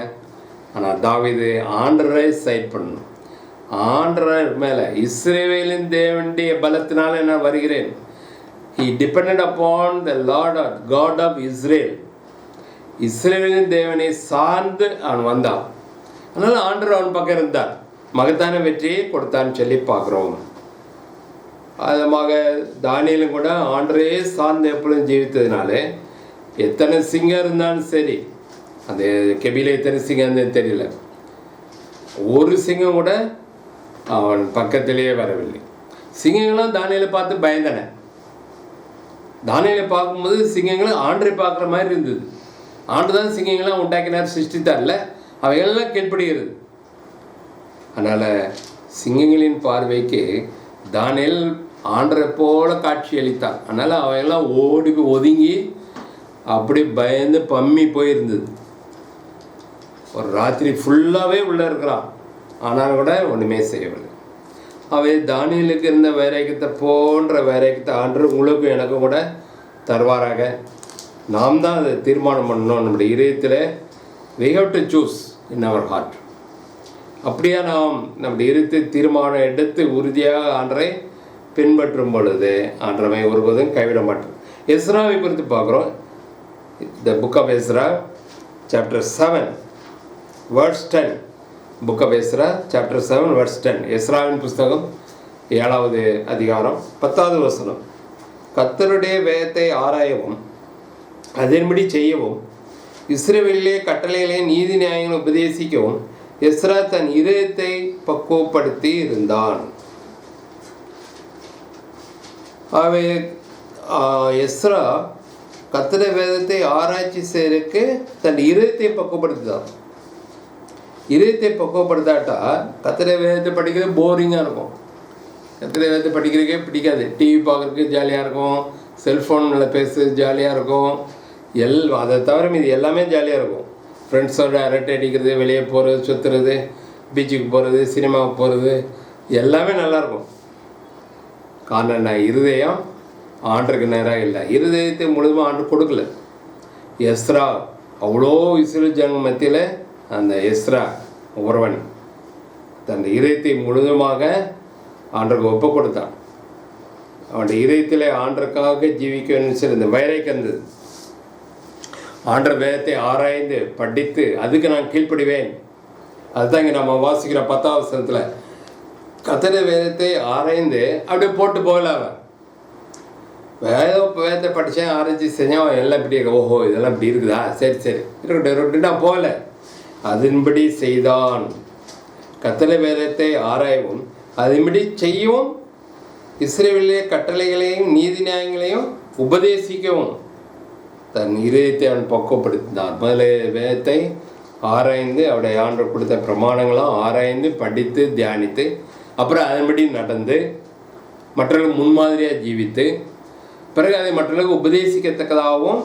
ஆனால் தாவீது ஆண்டவரை சைட் பண்ணணும். ஆண்டவர் மேலே, இஸ்ரவேலின் தேவனுடைய பலத்தினால நான் வருகிறேன். He depended upon the Lord God of Israel. இஸ்ரவேலின் தேவனை சார்ந்து அவன் வந்தான். அதனால் ஆண்டவர் அவன் பக்கம் இருந்தார், மகத்தான வெற்றியை கொடுத்தான்னு சொல்லி பார்க்குறோம். அதமாக தானியேலும் கூட ஆண்டரையே சார்ந்து எப்பொழுதும் ஜீவித்ததுனால எத்தனை சிங்கம் இருந்தாலும் சரி, அந்த கெபியில் எத்தனை சிங்கம் இருந்ததுன்னு தெரியல, ஒரு சிங்கம் கூட அவன் பக்கத்திலேயே வரவில்லை. சிங்கங்களும் தானியேலை பார்த்து பயந்தன. தானியேலை பார்க்கும்போது சிங்கங்களும் ஆண்டரை பார்க்குற மாதிரி இருந்தது. ஆண்டு தான் சிங்கங்களாம் உண்டாக்கினார், சிருஷ்டித்தார்ல, அவைகளெல்லாம் கீழ்ப்படுகிறது. அதனால் சிங்கங்களின் பார்வைக்கு தானியேல் ஆண்டரை போல காட்சி அளித்தான். அதனால் அவையெல்லாம் ஓடி ஒதுங்கி அப்படி பயந்து பம்மி போயிருந்தது. ஒரு ராத்திரி ஃபுல்லாகவே உள்ளே இருக்கிறான், ஆனால் கூட ஒன்றுமே செய்யவில்லை. அவை தானியேலுக்கு இருந்த வைராக்கியத்தை போன்ற வைராக்கியத்தை ஆண்டவர் உங்களுக்கும் எனக்கும் கூட தருவாராக. நாம் தான் அதை தீர்மானம் பண்ணணும் நம்முடைய இதயத்தில். we have to choose in our heart. அப்படியே நாம் நம்முடைய இதயத்தை தீர்மானம் எடுத்து உறுதியாக ஆண்டரை பின்பற்றும் பொழுது ஆண்டரை ஒருபோதும் கைவிட மாட்டோம். எஸ்ராவை குறித்து பார்க்குறோம். The book of Ezra chapter 7 verse 10. Book of Ezra chapter 7 verse 10. எஸ்ராவின் புஸ்தகம் 7வது அதிகாரம் 10வது வசனம். கர்த்தருடைய வேதத்தை ஆராயவும் அதன்படி செய்யவும் இஸ்ரவேலிலே கட்டளைகளை நீதி நியாயங்களை உபதேசிக்கவும் எஸ்ரா தன் இதயத்தை பக்குவப்படுத்தி இருந்தான். அவை எஸ்ரா கர்த்தருடைய வேதத்தை ஆராய்ச்சி செய்யறதுக்கு தன் இதயத்தை பக்குவப்படுத்திதான். இதயத்தை பக்குவப்படுத்தாட்டா கர்த்தருடைய வேதத்தை படிக்கிறது போரிங்காக இருக்கும். கர்த்தருடைய வேதத்தை படிக்கிறதுக்கே பிடிக்காது. டிவி பார்க்குறதுக்கு ஜாலியாக இருக்கும், செல்ஃபோனில் பேசுறது ஜாலியாக இருக்கும், அதை தவிர மீது எல்லாமே ஜாலியாக இருக்கும். ஃப்ரெண்ட்ஸோட அரட்டை அடிக்கிறது, வெளியே போகிறது, சுற்றுறது, பீச்சுக்கு போகிறது, சினிமாவுக்கு போகிறது, எல்லாமே நல்லாயிருக்கும். காரணம் நான் இருதயம் ஆண்டருக்கு நேராக இல்லை. இருதயத்தை முழுதுமாக ஆண்டு கொடுக்கல. எஸ்ரா அவ்வளோ இஸ்ரேல் ஜனங்க மத்தியில் அந்த எஸ்ரா ஒருவன் தன் இதயத்தை முழுதுமாக ஆண்டருக்கு ஒப்பு கொடுத்தான். அவனுடைய இதயத்தில் ஆண்டருக்காக ஜீவிக்கணும்னு சொல்லி இந்த வைராக்கியம் இருந்தது. ஆண்டர் வேதத்தை ஆராய்ந்து படித்து அதுக்கு நான் கீழ்ப்படிவேன். அதுதான் இங்கே நம்ம வாசிக்கிற 10வது வசனத்தில் கர்த்தருடைய வேதத்தை ஆராய்ந்து அப்படியே போட்டு போகல. அவன் வேதத்தை படித்தேன், ஆராய்ச்சி செஞ்சேன், அவன் எல்லாம் இப்படி இருக்கு, ஓஹோ இதெல்லாம் இப்படி இருக்குதா, சரி சரி இருக்கட்டும் நான் போகல. அதன்படி செய்தான். கர்த்தருடைய வேதத்தை ஆராயவும் அதன்படி செய்யவும் இஸ்ரவேலிலே கட்டளைகளையும் நீதி நியாயங்களையும் உபதேசிக்கவும் தன் இதயத்தை அவன் பக்குவப்படுத்தினார். முதலே வேதத்தை ஆராய்ந்து அவருடைய ஆண்டவர் கொடுத்த பிரமாணங்களும் ஆராய்ந்து படித்து தியானித்து அப்புறம் அதன்படி நடந்து மற்றவர்களுக்கு முன்மாதிரியாக ஜீவித்து பிறகு அதை மற்றவர்களுக்கு உபதேசிக்கத்தக்கதாகவும்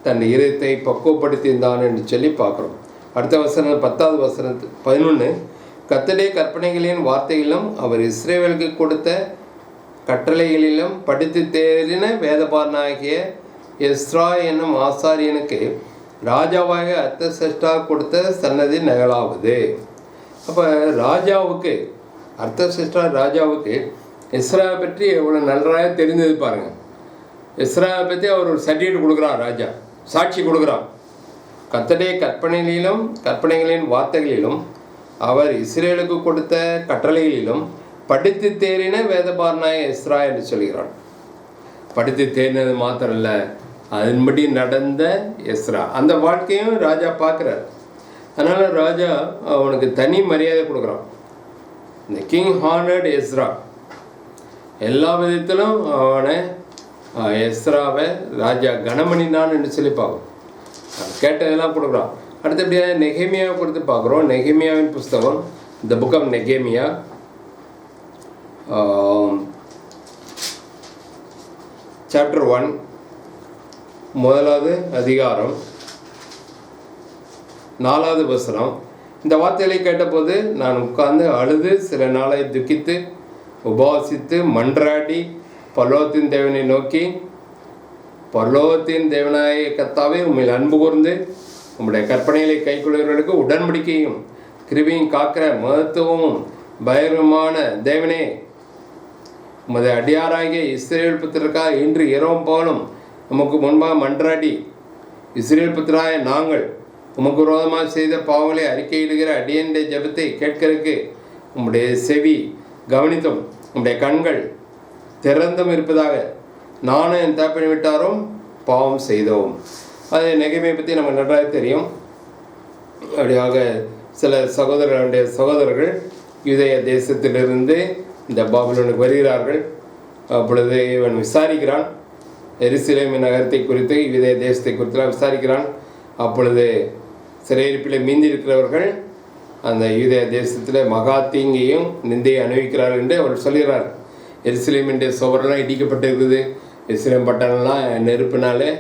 தன் இதயத்தை பக்குவப்படுத்தியிருந்தான் என்று சொல்லி பார்க்குறோம். அடுத்த வசனம் 10வது வசனத்து 11, கர்த்தருடைய கற்பனைகளின் வார்த்தைகளிலும் அவர் இஸ்ரவேலுக்கு கொடுத்த கட்டளைகளிலும் படித்து தேறின வேதபாரனாகிய எஸ்ரா என்னும் ஆசாரியனுக்கு ராஜாவாக அர்த்தசஷ்டா கொடுத்த சன்னதி நிகழாவது. அப்போ ராஜாவுக்கு அர்த்தசஷ்டா ராஜாவுக்கு எஸ்ராவை பற்றி எவ்வளோ நன்றாக தெரிந்தது பாருங்கள். எஸ்ராவை பற்றி அவர் ஒரு சர்டிஃபிகேட் கொடுக்குறார், ராஜா சாட்சி கொடுக்குறார். கர்த்தருடைய கற்பனைகளின் வார்த்தைகளிலும் அவர் இஸ்ரேலுக்கு கொடுத்த கட்டளைகளிலும் படித்து தேறின வேதபாரனாய எஸ்ரா என்று சொல்கிறான். படித்து தேறினது மாத்திரம் இல்லை, அதன்படி நடந்த எஸ்ரா, அந்த வாழ்க்கையும் ராஜா பார்க்குறார். அதனால் ராஜா அவனுக்கு தனி மரியாதை கொடுக்குறான். இந்த கிங் ஹானர்ட் எஸ்ரா, எல்லா விதத்திலும் அவனை எஸ்ராவை ராஜா கனமணினான் என்று சொல்லி பார்க்கணும். கேட்டதெல்லாம் கொடுக்குறான். அடுத்தபடியாக நெகேமியாவை கொடுத்து பார்க்குறோம். நெகேமியாவின் புஸ்தகம், த புக் ஆஃப் நெகேமியா, சாப்டர் 1, 1வது அதிகாரம் 4வது வசனம். இந்த வார்த்தைகளை கேட்டபோது நான் உட்கார்ந்து அழுது சில நாளை துக்கித்து உபவாசித்து மன்றாடி பரலோகத்தின் தேவனை நோக்கி, பரலோகத்தின் தேவனாய கர்த்தாவே, உண்மையில் அன்பு கூர்ந்து உம்முடைய கற்பனைகளை கைக்கொள்கிறவர்களுக்கு உடன்படிக்கையும் கிருபையும் காக்கிற மகத்துவமும் பயங்கரமான தேவனே, உமது அடியாராகிய இஸ்ரேல் புத்திரருக்காக இன்று இரவும் போலும் உமக்கு முன்பாக மன்றாடி, இஸ்ரேல் புத்திராய நாங்கள் உமக்கு விரோதமாக செய்த பாவங்களை அறிக்கையிடுகிற அடியனுடைய ஜெபத்தை கேட்கறதுக்கு உம்முடைய செவி கவனித்தும் உம்முடைய கண்கள் திறந்தும் இருப்பதாக நானும் என் தகப்பனை விட்டாரும் பாவம் செய்தோம். அது நெகேமியை பற்றி நமக்கு நன்றாக தெரியும். அப்படியாக சில சகோதரர்கள் யூதேய தேசத்திலிருந்து இந்த பாபிலோனுக்கு வருகிறார்கள். அப்பொழுது இவன் விசாரிக்கிறான், எருசலேமின் நகரத்தை குறித்து, யூதேய தேசத்தை குறித்துலாம் விசாரிக்கிறான். அப்பொழுது சிறையிருப்பில் மீந்திருக்கிறவர்கள் அந்த யூதேய தேசத்தில் மகா தீங்கையும் நிந்தையை அனுபவிக்கிறார்கள் என்று அவர் சொல்கிறார். எருசலேமின் சுவரெல்லாம் இடிக்கப்பட்டிருக்குது, எருசலேம் பட்டணம்லாம் நெருப்பினாலே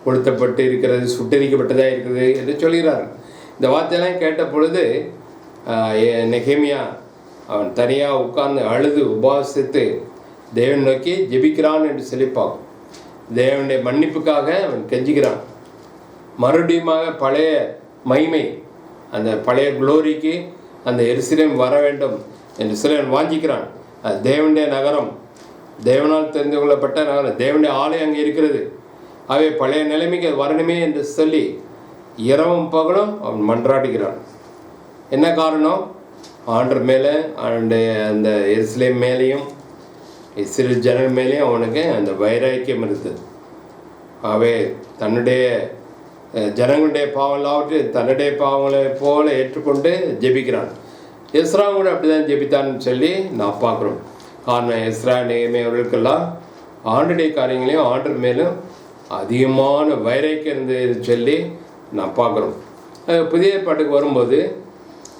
கொளுத்தப்பட்டு இருக்கிறது, சுட்டரிக்கப்பட்டதாக இருக்குது என்று சொல்கிறார். இந்த வார்த்தையெல்லாம் கேட்ட பொழுது நெகேமியா அவன் தனியாக உட்கார்ந்து அழுது உபாசித்து தேவன் நோக்கி ஜெபிக்கிறான் என்று சொல்லிப்பான். தேவனுடைய மன்னிப்புக்காக அவன் கெஞ்சுகிறான். மறுபடியுமாக பழைய மகிமை, அந்த பழைய குளோரிக்கு அந்த எருசலேம் வர வேண்டும் என்று சொல்லி அவன் வாஞ்சிக்கிறான். அது தேவனுடைய நகரம், தேவனால் தெரிந்து கொள்ளப்பட்ட நகரம், தேவனுடைய ஆலயம் அங்கே இருக்கிறது. அவை பழைய நிலைமைக்கு வரணுமே என்று சொல்லி இரவும் பகலும் அவன் மன்றாடுகிறான். என்ன காரணம்? ஆண்டவர் மேலே, அவனுடைய அந்த எருசலேம் மேலேயும் இஸ்ரேல் ஜனங்கள் மேலேயும் அவனுக்கு அந்த வைராக்கியம் இருந்தது. அவை தன்னுடைய ஜனங்களுடைய பாவங்களாவற்றையும் தன்னுடைய பாவங்களை போல ஏற்றுக்கொண்டு ஜெபிக்கிறான். எஸ்ரா கூட அப்படி தான் ஜெபித்தான்னு சொல்லி நான் பார்க்குறோம். காரணம் எஸ்ரா நெகேமியா அவர்களுக்கெல்லாம் ஆண்டுடைய காரியங்களையும் ஆண்டர் மேலும் அதிகமான வைராக்கியம் இருந்தது சொல்லி நான் பார்க்குறோம். புதிய ஏற்பாட்டுக்கு வரும்போது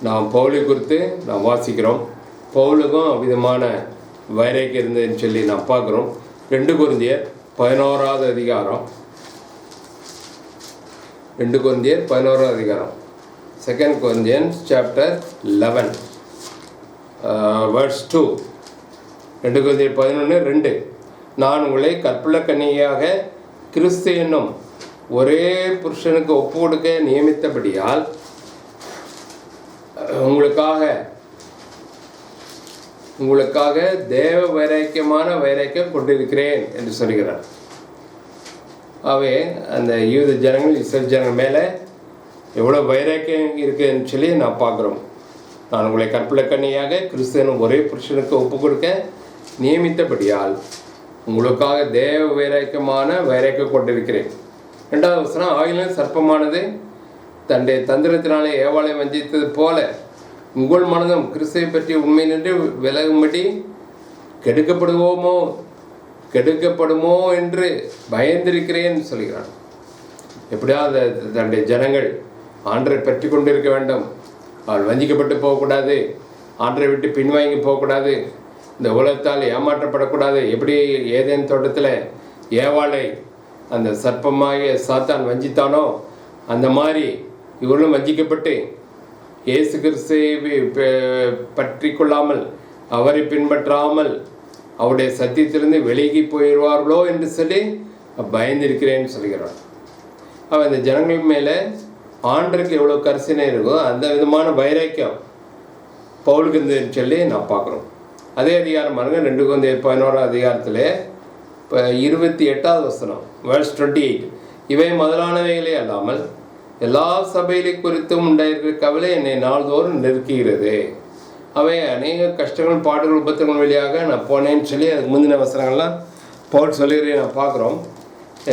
நாம் பவுலை குறித்து நாம் வாசிக்கிறோம். பவுலுக்கும் விதமான வைராக்கியம் இருந்ததுன்னு சொல்லி நான் பார்க்குறோம். 2 கொரிந்தியர் 11வது அதிகாரம், 2 கொரிந்தியர் 11வது அதிகாரம், 2 Corinthians சாப்டர் 11 verse 2. 2 கொரிந்தியர் 11:2. நான் உங்களை கற்புள்ள கன்னிகையாக கிறிஸ்து என்னும் ஒரே புருஷனுக்கு ஒப்பு கொடுக்க நியமித்தபடியால் உங்களுக்காக தேவ வைராக்கியம் கொண்டிருக்கிறேன் என்று சொல்கிறார். அவை அந்த யூத ஜனங்கள் இஸ்ரேல் ஜனங்கள் மேலே எவ்வளோ வைராக்கியம் இருக்குதுன்னு சொல்லி நான் பார்க்குறோம். நான் உங்களை கற்புள்ள கன்னியாக கிறிஸ்து என்னும் ஒரே புருஷனுக்கு ஒப்பு கொடுக்க நியமித்தபடியால் உங்களுக்காக தேவ வைராக்கியம் கொண்டிருக்கிறேன். 2வது வசனம், ஆயிலும் சர்ப்பமானது தன்னுடைய தந்திரத்தினாலே ஏவாளை வஞ்சித்தது போல உங்கள் மனதும் கிறிஸ்துவை பற்றி உண்மை நின்று விலகும்படி கெடுக்கப்படுமோ என்று பயந்திருக்கிறேன் சொல்கிறான். எப்படியாவது தன்னுடைய ஜனங்கள் ஆண்டரை பற்றி கொண்டிருக்க வேண்டும். அவள் வஞ்சிக்கப்பட்டு போகக்கூடாது, ஆண்டரை விட்டு பின்வாங்கி போகக்கூடாது, இந்த உலகத்தால் ஏமாற்றப்படக்கூடாது. எப்படி ஏதேன் தோட்டத்தில் ஏவாளை அந்த சர்ப்பமாகிய சாத்தான் வஞ்சித்தானோ அந்த மாதிரி இவர்களும் வஞ்சிக்கப்பட்டு இயேசு கிறிஸ்துவை பற்றி கொள்ளாமல், அவரை பின்பற்றாமல் அவருடைய சத்தியத்திலிருந்து விலகி போயிடுவார்களோ என்று சொல்லி பயந்திருக்கிறேன்னு சொல்கிறார். அவன் இந்த ஜனங்கள் மேலே ஆண்டருக்கு எவ்வளோ கரிசனை இருக்கோ அந்த விதமான வைராக்கியம் பவுலுக்கு இருந்ததுன்னு சொல்லி நான் பார்க்குறோம். அதே அதிகாரம் பாருங்க, 2 கொரிந்தியர் 11 அதிகாரத்தில் இப்போ 28வது வசனம், verse 28. இவை முதலானவைகளே அல்லாமல் எல்லா சபைகளை குறித்தும் உண்டாயிருக்கிற கவலை என்னை நாள்தோறும் நெருக்குகிறது. அவை அநேக கஷ்டங்கள், பாடுகள், உபத்திரங்கள் வழியாக நான் போனேன்னு சொல்லி அதுக்கு முந்தின வசனங்கள்லாம் பவுல் சொல்லிக்கிறேன் நான் பார்க்குறோம்.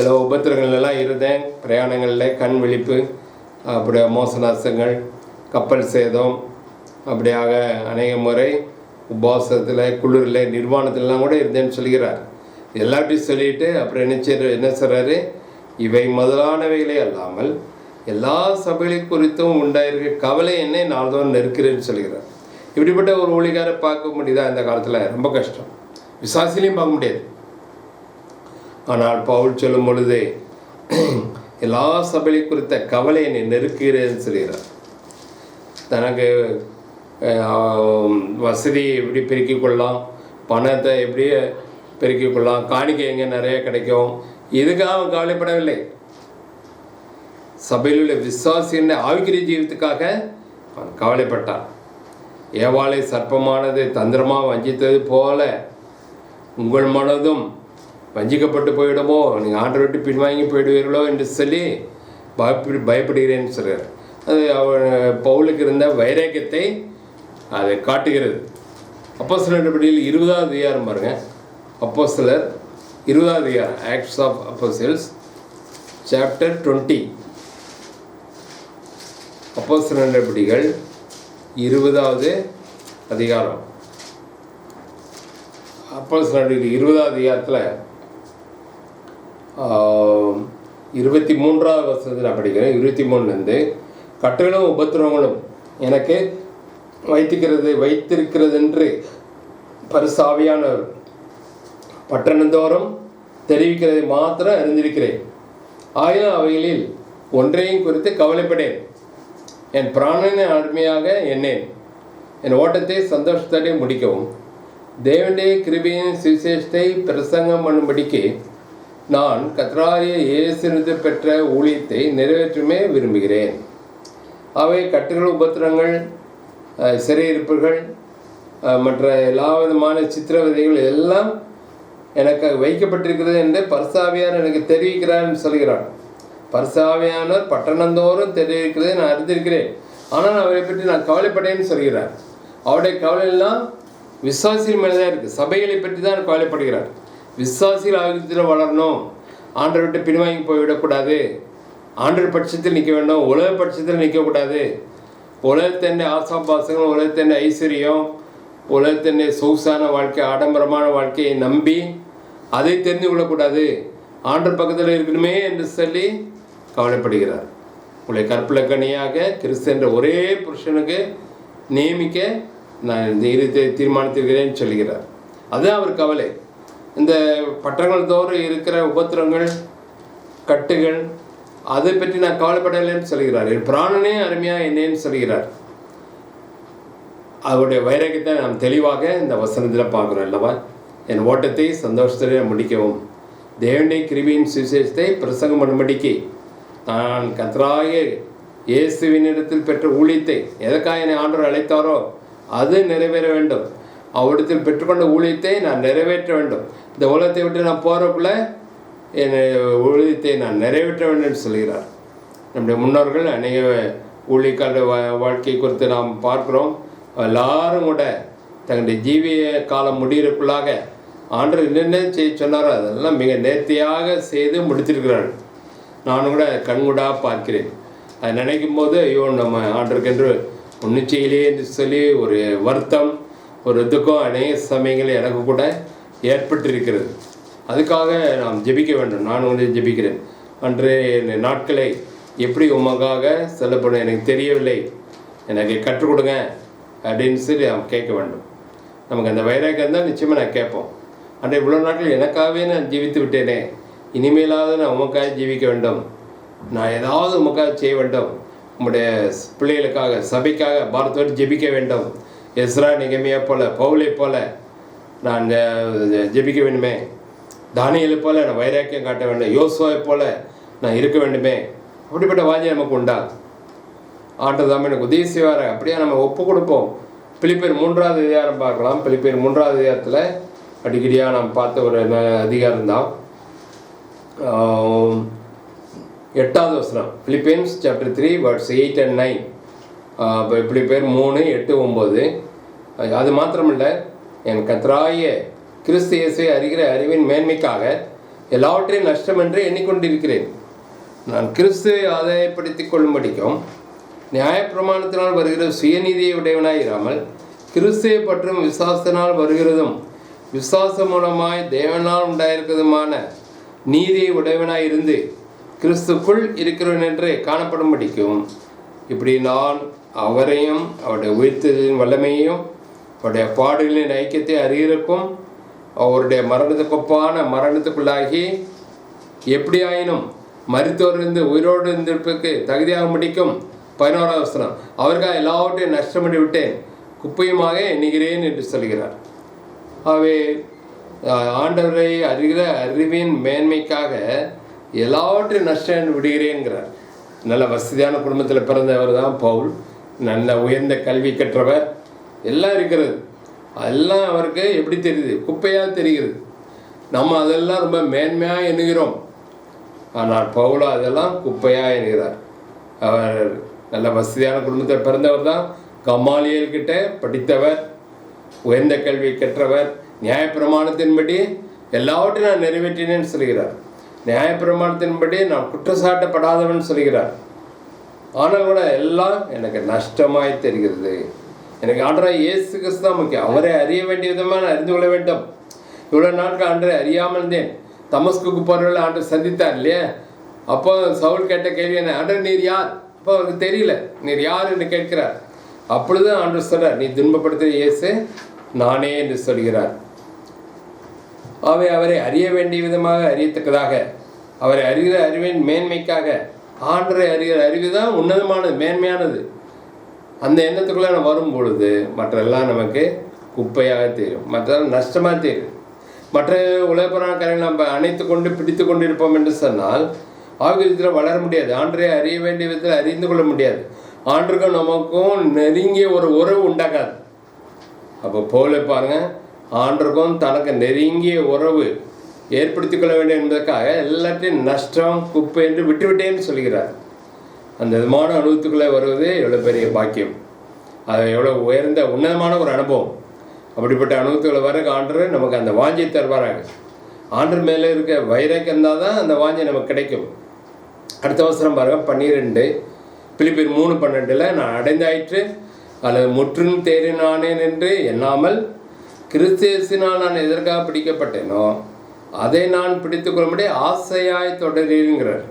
ஏதோ உபத்திரங்கள்லாம் இருந்தேன், பிரயாணங்களில் கண் விழிப்பு, அப்படியே மோசநாசங்கள், கப்பல் சேதம், அப்படியாக அநேக முறை உபவாசத்தில், குளிரில், நிர்வாணத்திலலாம் கூட இருந்தேன்னு சொல்கிறார். எல்லாத்தையும் சொல்லிட்டு அப்புறம் என்ன சொல்கிறாரு, இவை முதலானவைகளே அல்லாமல் எல்லா சபைகளை குறித்தும் உண்டாயிருக்க கவலை என்னை நாள்தோறும் நெருக்கிறேன்னு சொல்கிறார். இப்படிப்பட்ட ஒரு ஊழியக்காரை பார்க்க முடியுதா இந்த காலத்தில்? ரொம்ப கஷ்டம். விசுவாசிலையும் பார்க்க முடியாது. ஆனால் பவுல் சொல்லும் பொழுது எல்லா சபையை குறித்த கவலை என்னை நெருக்கிறேன்னு சொல்கிறார். தனக்கு வசதி எப்படி பெருக்கிக் கொள்ளலாம், பணத்தை எப்படி பெருக்கிக் கொள்ளலாம், காணிக்கை எங்கே நிறைய கிடைக்கும், இதுக்காக அவன் கவலைப்படவில்லை. சபையில் உள்ள விசுவாசியின் ஆவிக்குரிய ஜீவித்துக்காக அவன் கவலைப்பட்டான். ஏவாளை சர்ப்பமானது தந்திரமாக வஞ்சித்தது போல உங்கள் மனதும் வஞ்சிக்கப்பட்டு போயிடுமோ, நீங்கள் ஆண்டரை விட்டு பின்வாங்கி போயிடுவீர்களோ என்று சொல்லி பயப்படுகிறேன்னு சொல்கிறார். அது அவன் பவுலுக்கு இருந்த வைராக்கியத்தை அதை காட்டுகிறது. அப்போஸ்தலர் நடபடியில் 20வது அதிகாரம் பாருங்கள். அப்போஸ்தலர் 20வது அதிகாரம், ஆக்ட்ஸ் ஆஃப் அப்போஸ்தலர்ஸ் சாப்டர் 20. அப்போஸ்தலர் நடபடிகள் 20வது அதிகாரம். அப்போஸ்தலர் நடபடிகள் 20வது அதிகாரத்தில் 23வது வசனத்தில் நான் படிக்கிறேன். 23லேருந்து கட்டுகளும் உபத்திரவங்களும் எனக்கு வைத்திருக்கிறது என்று பரிசாவியானவர் பட்டணந்தோறும் தெரிவிக்கிறதை மாத்திரம் அறிந்திருக்கிறேன். ஆயினும் அவைகளில் ஒன்றையும் குறித்து கவலைப்படேன். என் பிராணனை அருமையாக எண்ணேன். என் ஓட்டத்தை சந்தோஷத்தோடு முடிக்கவும் தேவனுடைய கிருபையின் சுவிசேஷத்தை பிரசங்கம் பண்ணும்படிக்கு நான் கர்த்தராகிய இயேசுவிலிருந்து பெற்ற ஊழியத்தை நிறைவேற்றுமே விரும்புகிறேன். அவை கட்டுகள், உபத்திரங்கள், சிறையிருப்புகள், மற்ற எல்லா விதமான சித்திரவதைகள் எல்லாம் எனக்கு வைக்கப்பட்டிருக்கிறது என்று பரிசாவியார் எனக்கு தெரிவிக்கிறான்னு சொல்கிறார். பரிசாவியானவர் பட்டணந்தோறும் தெரிவிக்கிறதை நான் அறிந்திருக்கிறேன், ஆனால் அவரை பற்றி நான் கவலைப்படேன்னு சொல்கிறார். அவருடைய கவலையெல்லாம் விசுவாசிகள் மேலே தான் இருக்குது. சபைகளை பற்றி தான் கவலைப்படுகிறார். விசுவாசிகள் ஆரோக்கியத்தில் வளரணும், ஆண்டரை விட்டு பின்வாங்கி போய்விடக்கூடாது, ஆண்டர் பட்சத்தில் நிற்க வேண்டும், உலக பட்சத்தில் நிற்கக்கூடாது. உலகத்தின் ஆசாபாசங்கள், உலகத்தின் ஐஸ்வர்யம், உலகத்தின் சொகுசான வாழ்க்கை, ஆடம்பரமான வாழ்க்கையை நம்பி அதை தெரிந்து கொள்ளக்கூடாது, ஆண்டர் பக்கத்தில் இருக்கணுமே என்று சொல்லி கவலைப்படுகிறார். உங்களை கற்பலக்கணியாக கிறிஸ்து என்ற ஒரே புருஷனுக்கு நியமிக்க நான் இந்த இருத்தை தீர்மானித்திருக்கிறேன்னு சொல்கிறார். அதுதான் அவர் கவலை. இந்த பட்டங்கள் தோறும் இருக்கிற உபத்திரங்கள், கட்டுகள், அதை பற்றி நான் கவலைப்படலைன்னு சொல்கிறார். என் பிராணனே அருமையாக என்னன்னு சொல்கிறார். அவருடைய வைராக்கியத்தை நாம் தெளிவாக இந்த வசனத்தில் பார்க்குறோம் அல்லவா. என் ஓட்டத்தை சந்தோஷத்தில் முடிக்கவும் தேவனுடைய கிருபையின் சுவிசேஷத்தை பிரசங்கம் பண்ணும்படிக்கு நான் கர்த்தராகிய இயேசுவினிடத்தில் பெற்ற ஊழியத்தை, எதற்காக என்னை ஆண்டவர் அழைத்தாரோ அது நிறைவேற வேண்டும். அவரிடத்தில் பெற்றுக்கொண்ட ஊழியத்தை நான் நிறைவேற்ற வேண்டும். இந்த உலகத்தை விட்டு நான் போகிறக்குள்ள என் ஊழியத்தை நான் நிறைவேற்ற வேண்டும் சொல்கிறார். நம்முடைய முன்னோர்கள் அநேக ஊழியக்கார வாழ்க்கை குறித்து நாம் பார்க்குறோம். எல்லாரும் கூட தங்களுடைய ஜீவிய காலம் முடிகிறக்குள்ளாக ஆண்டவர் என்னென்ன செய்ய சொன்னாரோ அதெல்லாம் மிக நேர்த்தியாக செய்து முடித்திருக்கிறார்கள். நானும் கூட கண்கூடாக பார்க்கிறேன். அதை நினைக்கும் போது ஐயோ நம்ம ஆண்டருக்கென்று ஒன்றும் செய்யலையே என்று சொல்லி ஒரு வருத்தம், ஒரு துக்கம் அநேக சமயங்கள் எனக்கு கூட ஏற்பட்டிருக்கிறது. அதுக்காக நாம் ஜெபிக்க வேண்டும். நான் ஜெபிக்கிறேன். அன்றைய நாட்களை எப்படி உமக்காக செல்லப்படும் எனக்கு தெரியவில்லை, எனக்கு கற்றுக் கொடுங்க அப்படின்னு சொல்லி நாம் கேட்க வேண்டும். நமக்கு அந்த வைராக்கியம் தான் நிச்சயமாக நான் கேட்போம். அன்றைய இவ்வளோ நாட்கள் எனக்காகவே நான் ஜீவித்து விட்டேனே, இனிமேலாவது நான் உமக்காக ஜீவிக்க வேண்டும், நான் ஏதாவது உமக்காக செய்ய வேண்டும், உம்முடைய பிள்ளைகளுக்காக சபைக்காக பாரத்தோடு ஜெபிக்க வேண்டும். எஸ்ரா நிகமையை போல பவுலை போல நான் ஜெபிக்க வேண்டுமே, தானியலை போல நான் வைராக்கியம் காட்ட வேண்டும், யோசுவாவை போல நான் இருக்க வேண்டுமே. அப்படிப்பட்ட வாஞ்சி நமக்கு உண்டா? ஆண்டவர் தான் எனக்கு உதவி செய்வார். அப்படியே நம்ம ஒப்பு கொடுப்போம். பிலிப்பியர் 3வது அதிகாரம் பார்க்கலாம். பிலிப்பியர் 3வது அதிகாரத்தில் அடிக்கடியாக நாம் பார்த்த ஒரு அதிகாரம் தான் 8வது வசனம். Philippians chapter 3 verse 8 and 9. பிலிப்பியர் 3, 8, 9. அது மாத்திரமல்ல, என் கர்த்தராகிய கிறிஸ்து இயேசுவை அறிகிற அறிவின் மேன்மைக்காக எல்லாவற்றையும் நஷ்டம் என்று எண்ணிக்கொண்டிருக்கிறேன். நான் கிறிஸ்துவை ஆதாயப்படுத்திக் கொள்ளும்படிக்கும் நியாயப்பிரமாணத்தினால் வருகிற சுயநீதியை உடையவனாய் இராமல் கிறிஸ்துவை பற்றும் விசுவாசத்தினால் வருகிறதும் விசுவாசம் மூலமாய் தேவனால் உண்டாயிருக்கிறதுமான நீதியை உடையவனாய் இருந்து கிறிஸ்துக்குள் இருக்கிறவன் என்று காணப்படும்படிக்கும் இப்படி நான் அவரையும் அவருடைய உயிர்த்தலின் வல்லமையையும் அவருடைய பாடுகளின் ஐக்கியத்தை அறிகிறக்கும் அவருடைய மரணத்துக்கொப்பான மரணத்துக்குள்ளாகி எப்படியாயினும் மரித்தோரிலிருந்து உயிரோடு இருந்திருப்பதற்கு தகுதியாக முடிக்கும் 11வது வசனம். அவருக்காக எல்லாவற்றையும் நஷ்டப்பட்டு விட்டேன், குப்பையுமாக எண்ணுகிறேன் என்று சொல்கிறார். ஆகவே ஆண்டவரை அறிகிற அறிவின் மேன்மைக்காக எல்லாவற்றையும் நஷ்டம் விடுகிறேன்கிறார். நல்ல வசதியான குடும்பத்தில் பிறந்தவர் தான் பவுல். நல்ல உயர்ந்த கல்வி கற்றவர், எல்லாம் இருக்கிறது. அதெல்லாம் அவருக்கு எப்படி தெரியுது? குப்பையாக தெரிகிறது. நம்ம அதெல்லாம் ரொம்ப மேன்மையாக எண்ணுகிறோம். ஆனால் பவுலோ அதெல்லாம் குப்பையாக எண்ணுகிறார். அவர் நல்ல வசதியான குடும்பத்தில் பிறந்தவர் தான். கமாலியல் கிட்ட படித்தவர், உயர்ந்த கல்வி கற்றவர். நியாயப்பிரமாணத்தின்படி எல்லாவற்றையும் நான் நிறைவேற்றினேன்னு சொல்கிறார். நியாயப்பிரமாணத்தின்படி நான் குற்றச்சாட்டப்படாதவன் சொல்கிறார். ஆனால் கூட எல்லாம் எனக்கு நஷ்டமாய் தெரிகிறது. எனக்கு ஆண்டவராகிய இயேசு கிறிஸ்து தான் முக்கியம். அவரை அறிய வேண்டிய விதமாக நான் அறிந்து கொள்ள வேண்டும். இவ்வளோ நாட்கள் ஆண்டரை அறியாமல் இருந்தேன். தமஸ்குக்கு போகிறவர்கள் ஆண்டவர் சந்தித்தார் இல்லையா? அப்போ சவுல் கேட்ட கேள்வி என்ன? ஆண்டவர் நீர் யார்? அப்போ அவருக்கு தெரியல, நீர் யார் என்று கேட்கிறார். அப்பொழுது ஆண்டவர் சொல்கிறார், நீ துன்பப்படுத்துகிற இயேசு நானே என்று சொல்கிறார். அவரை அறிய வேண்டிய விதமாக அறியத்தக்கதாக, அவரை அறிகிற அறிவின் மேன்மைக்காக. ஆண்டரை அறிகிற அறிவு தான் உன்னதமானது, மேன்மையானது. அந்த எண்ணத்துக்குள்ளே நம்ம வரும் பொழுது மற்றெல்லாம் நமக்கு குப்பையாக தெரியும், மற்றெல்லாம் நஷ்டமாக தெரியும். மற்ற உலகப்புறான காரியங்கள் நம்ம அணைத்து கொண்டு பிடித்து கொண்டு இருப்போம் என்று சொன்னால் ஆகியத்தில் வளர முடியாது. ஆண்டரை அறிய வேண்டிய விதத்தில் அறிந்து கொள்ள முடியாது. ஆண்டுக்கும் நமக்கும் நெருங்கிய ஒரு உறவு உண்டாக்காது. அப்போ போல பாருங்கள், ஆண்டுக்கும் தனக்கு நெருங்கிய உறவு ஏற்படுத்தி கொள்ள வேண்டும் என்பதற்காக எல்லாத்தையும் நஷ்டம் குப்பை என்று விட்டுவிட்டேன்னு சொல்கிறார். அந்த விதமான அனுபவத்துக்குள்ளே வருவது எவ்வளோ பெரிய பாக்கியம், அது எவ்வளோ உயர்ந்த உன்னதமான ஒரு அனுபவம். அப்படிப்பட்ட அனுபவத்துக்குள்ள வர ஆண்டர் நமக்கு அந்த வாஞ்சியை தருவாராங்க. ஆண்டர் மேலே இருக்க வைராக்கியம் இருந்தால் தான் அந்த வாஞ்சி நமக்கு கிடைக்கும். அடுத்த அவசரம் பாருங்கள், 12 பிலிப்பியர் 3:12. நான் அடைந்தாயிற்று அல்லது முற்றும் தேறினானேன் என்று எண்ணாமல் கிறிஸ்தியஸினால் நான் எதற்காக பிடிக்கப்பட்டேனோ அதை நான் பிடித்து கொள்ளும்படி ஆசையாய் தொடர்கிறார்.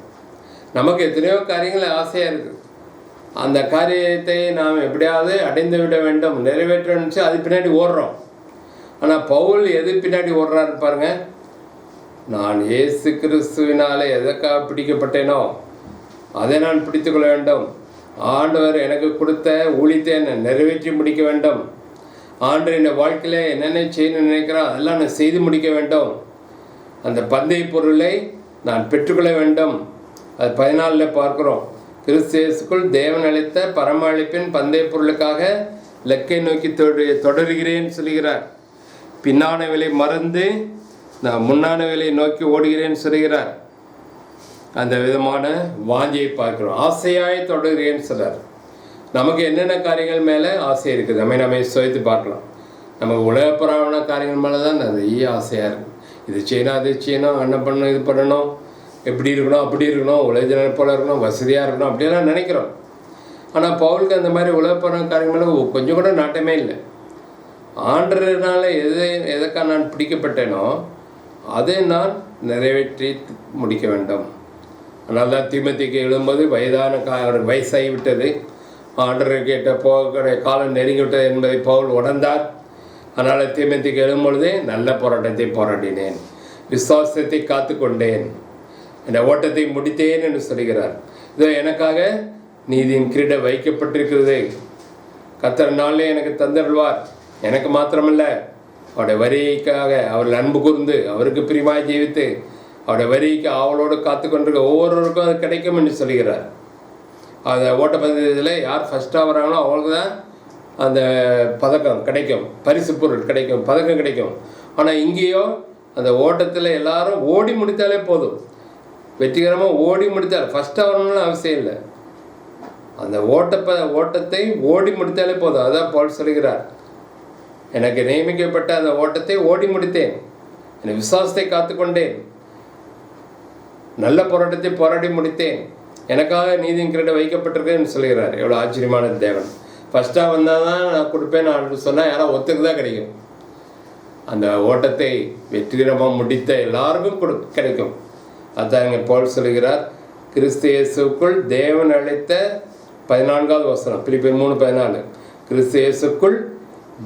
நமக்கு எத்தனையோ காரியங்கள் ஆசையாக இருக்குது. அந்த காரியத்தை நாம் எப்படியாவது அடைந்து விட வேண்டும், நிறைவேற்ற நினச்சி அது பின்னாடி ஓடுறோம். ஆனால் பவுல் எது பின்னாடி ஓடுறாரு பாருங்க. நான் இயேசு கிறிஸ்துவினாலே எதற்காக பிடிக்கப்பட்டேனோ அதை நான் பிடித்து கொள்ள வேண்டும். ஆண்டவர் எனக்கு கொடுத்த ஊழியத்தை நான் நிறைவேற்றி முடிக்க வேண்டும். ஆண்டு என் வாழ்க்கையில் என்னென்ன செய்யணும்னு நினைக்கிறோம் அதெல்லாம் நான் செய்து முடிக்க வேண்டும். அந்த பந்தய பொருளை நான் பெற்றுக்கொள்ள வேண்டும். அது 14 பார்க்குறோம். கிறிஸ்துவுக்குள் தேவன் அளித்த பரம அளிப்பின் பந்தய பொருளுக்காக லக்கை நோக்கி தொடர்கிறேன்னு சொல்கிறார். பின்னானவளை மறந்து நான் முன்னானவளை நோக்கி ஓடுகிறேன்னு சொல்கிறார். அந்த விதமான வாஞ்சியை பார்க்குறோம். ஆசையாய் தொடர்கிறேன்னு சொல்கிறார். நமக்கு என்னென்ன காரியங்கள் மேலே ஆசை இருக்குது நம்ம சுவைத்து பார்க்கலாம். நமக்கு உலகப்புறான காரியங்கள் மேலே தான் நிறைய ஆசையாக இருக்குது. இது செய்யணும், அது செய்யணும், என்ன பண்ணணும், இது பண்ணணும், எப்படி இருக்கணும், அப்படி இருக்கணும், உலக போல இருக்கணும், வசதியாக இருக்கணும், அப்படியெல்லாம் நினைக்கிறோம். ஆனால் பவுலுக்கு அந்த மாதிரி உலகப்புற காரியங்கள் மேலே கொஞ்சம் கூட நாட்டமே இல்லை. ஆண்டவரினால எதற்காக நான் பிடிக்கப்பட்டேனோ அதை நான் நிறைவேற்றி முடிக்க வேண்டும். அதனால தான் தீமோத்தேயுக்கு எழுதும்போது அவருக்கு வயசாகி விட்டது, ஆண்டவர் கேட்ட போகிற காலம் நெருங்கிவிட்டது என்பதை பவுல் உணர்ந்தார். அதனால் தீமோத்தேயுக்கு எழுதும்பொழுதே நல்ல போராட்டத்தை போராடினேன், விசுவாசத்தை காத்து கொண்டேன், இந்த ஓட்டத்தை முடித்தேன் என்று சொல்கிறார். இதோ எனக்காக நீதியின் கிரீட வைக்கப்பட்டிருக்கிறது, கர்த்தர் நாளே எனக்கு தந்தருள்வார். எனக்கு மாத்திரமல்ல, அவருடைய வரிக்காக அவர்கள் அன்பு கூர்ந்து அவருக்கு பிரியமாய் ஜீவித்து அவருடைய வரிக்கு அவளோடு காத்து கொண்டிருக்க ஒவ்வொருவருக்கும் அது கிடைக்கும் என்று சொல்கிறார். அந்த ஓட்டப்பந்தயத்தில் யார் ஃபஸ்ட்டாக வராங்களோ அவங்களுக்கு தான் அந்த பதக்கம் கிடைக்கும், பரிசு பொருள் கிடைக்கும், பதக்கம் கிடைக்கும். ஆனால் இங்கேயோ அந்த ஓட்டத்தில் எல்லாரும் ஓடி முடித்தாலே போதும், வெற்றிகரமாக ஓடி முடித்தால் ஃபஸ்ட்டாக வரணும்னு அவசியம் இல்லை. அந்த ஓட்டத்தை ஓடி முடித்தாலே போதும். அதான் பவுல் சொல்கிறார், எனக்கு நியமிக்கப்பட்ட அந்த ஓட்டத்தை ஓடி முடித்தேன், என் விசுவாசத்தை காத்துக்கொண்டேன், நல்ல போராட்டத்தை போராடி முடித்தேன், எனக்காக நீதியின் கிரீடம் வைக்கப்பட்டிருக்கேன்னு சொல்கிறார். எவ்வளோ ஆச்சரியமான தேவன். ஃபஸ்ட்டாக வந்தால் தான் நான் கொடுப்பேன் அப்படின்னு சொன்னால் யாராவது ஒத்துக்கு தான் கிடைக்கும். அந்த ஓட்டத்தை வெற்றிகரமாக முடித்த எல்லாருக்கும் கிடைக்கும். அதுதான் இங்கே பவுல் சொல்கிறார், கிறிஸ்து இயேசுக்குள் தேவன் அழைத்த 14வது வசனம், பிலிப்பியர் 3:14, கிறிஸ்து இயேசுக்குள்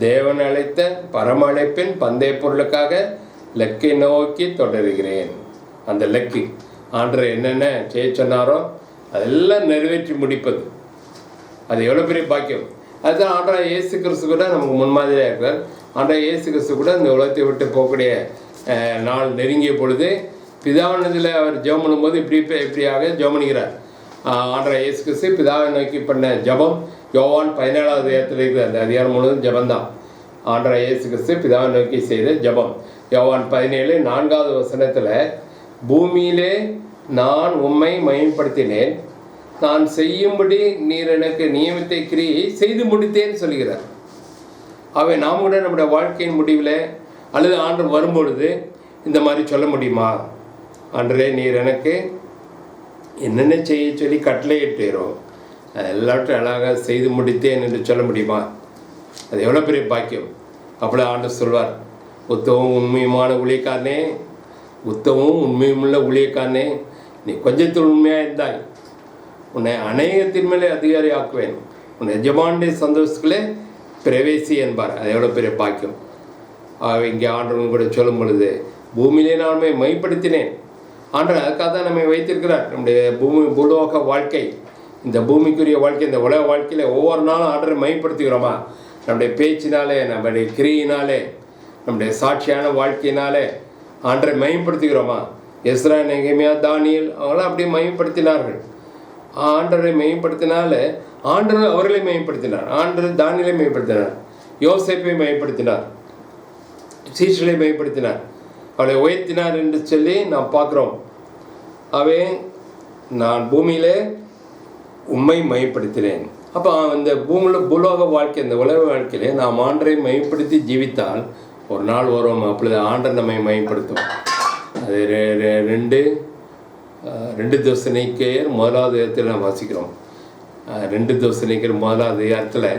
தேவன் அழைத்த பரம அழைப்பின் பந்தய பொருளுக்காக லக்கை நோக்கி தொடருகிறேன். அந்த லக்கு ஆண்டவர் என்னென்ன செய்ய சொன்னாரோ அதெல்லாம் நிறைவேற்றி முடிப்பது, அது எவ்வளோ பெரிய பாக்கியம். அதுதான் ஆண்டவர் இயேசு கிறிஸ்து கூட நமக்கு முன்மாதிரியாக இருக்கிறார். ஆண்டவர் இயேசு கிறிஸ்து கூட இந்த உலகத்தை விட்டு போகக்கூடிய நாள் நெருங்கிய பொழுது பிதாவினத்தில் அவர் ஜெபம் பண்ணும்போது இப்படியாக ஜெபம் பண்ணுகிறார். ஆண்டவர் இயேசு கிறிஸ்து பிதாவை நோக்கி பண்ண ஜெபம் யோவான் 17வது அதிகாரத்தில் இருக்கிற அந்த அதிகாரம் முழுவதும் ஜெபந்தான். ஆண்டவர் இயேசு கிறிஸ்து பிதாவை நோக்கி செய்த ஜெபம் யோவான் 17:4வது வசனத்தில், பூமியிலே நான் உம்மை மகிமைப்படுத்தினேன், நான் செய்யும்படி நீர் எனக்கு நியமித்த கிரியை செய்து முடித்தேன்னு சொல்கிறார். அவை நாம் கூட நம்முடைய வாழ்க்கையின் முடிவில் அல்லது ஆண்டவர் வரும்பொழுது இந்த மாதிரி சொல்ல முடியுமா? ஆண்டவரே, நீர் எனக்கு என்னென்ன செய்ய சொல்லி கட்டளையிட்டீரோ எல்லாத்தையும் அழகாக செய்து முடித்தேன் என்று சொல்ல முடியுமா? அது எவ்வளோ பெரிய பாக்கியம். அப்படி ஆண்டவர் சொல்வார், உத்தமும் உண்மையுமான ஊழியக்காரனே, உத்தமும் உண்மையுமுள்ள ஊழியக்காரனே, நீ கொஞ்சத்தில் உண்மையாக இருந்தாய், உன்னை அநேகத்தின் மேலே அதிகாரி ஆக்குவேன், உன் எஜமானுடைய சந்தோஷத்துக்குள்ளே பிரவேசி என்பார். அது எவ்வளோ பெரிய பாக்கியம். இங்கே ஆண்டவன் கூட சொல்லும் பொழுது, பூமியிலே நான் நம்மை மைப்படுத்தினேன். ஆண்டவர் அதுக்காக தான் நம்மை வைத்திருக்கிறார். நம்முடைய பூலோக வாழ்க்கை, இந்த பூமிக்குரிய வாழ்க்கை, இந்த உலக வாழ்க்கையில் ஒவ்வொரு நாளும் ஆண்டவரை மைப்படுத்துகிறோமா? நம்முடைய பேச்சினாலே, நம்முடைய கிரியினாலே, நம்முடைய சாட்சியான வாழ்க்கையினாலே ஆண்டரை மையப்படுத்துகிறோமா? எஸ்ரா, நெகேமியா, தானியேல் அவங்களாம் அப்படியே மையப்படுத்தினார்கள். ஆண்டரை மையப்படுத்தினால ஆண்டவர் அவர்களை மையப்படுத்தினார். ஆண்டவர் தானியேலை மையப்படுத்தினார், யோசேப்பை மையப்படுத்தினார், சீஷர்களை மையப்படுத்தினார், அவளை உயர்த்தினார் என்று சொல்லி நாம் பார்க்குறோம். அவை நான் பூமியிலே உம்மை மையப்படுத்தினேன். அப்போ அந்த பூமியில் பூலோக வாழ்க்கை, இந்த உலக வாழ்க்கையிலே நாம் ஆண்டரை மையப்படுத்தி ஜீவித்தால் ஒரு நாள் வரும், அப்பொழுது ஆண்டர் நம்மை மையப்படுத்தும். அது 2 தெசலோனிக்கேயர் 1வது அதிகாரத்தில் நாம் வாசிக்கிறோம். 2 தெசலோனிக்கேயர் 1வது அதிகாரத்தில்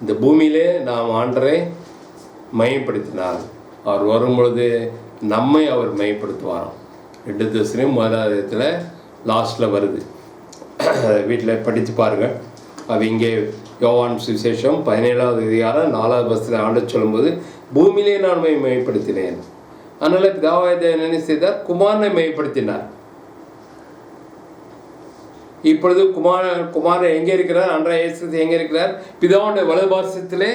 இந்த பூமியிலே நாம் ஆண்டரை மையப்படுத்தினார் அவர் வரும்பொழுது நம்மை அவர் மையப்படுத்துவாராம். 2 தெசலோனிக்கேயர் 1வது அதிகாரத்தில் லாஸ்ட்டில் வருது, வீட்டில் படித்து பாருங்கள். அது இங்கே யோவான் சுவிசேஷம் 17வது அதிகாரம் 4வது வசனத்தில் ஆண்டவர் சொல்லும்போது, பூமியிலே நான் மையப்படுத்தினேன். அதனால் பிதாவாகிய தேவன் என்ன செய்தார்? குமாரனை மையப்படுத்தினார். இப்பொழுது குமாரன் எங்கே இருக்கிறார்? ஆண்டவர் இயேசு எங்கே இருக்கிறார்? பிதாவுடைய வலது பார்சத்திலே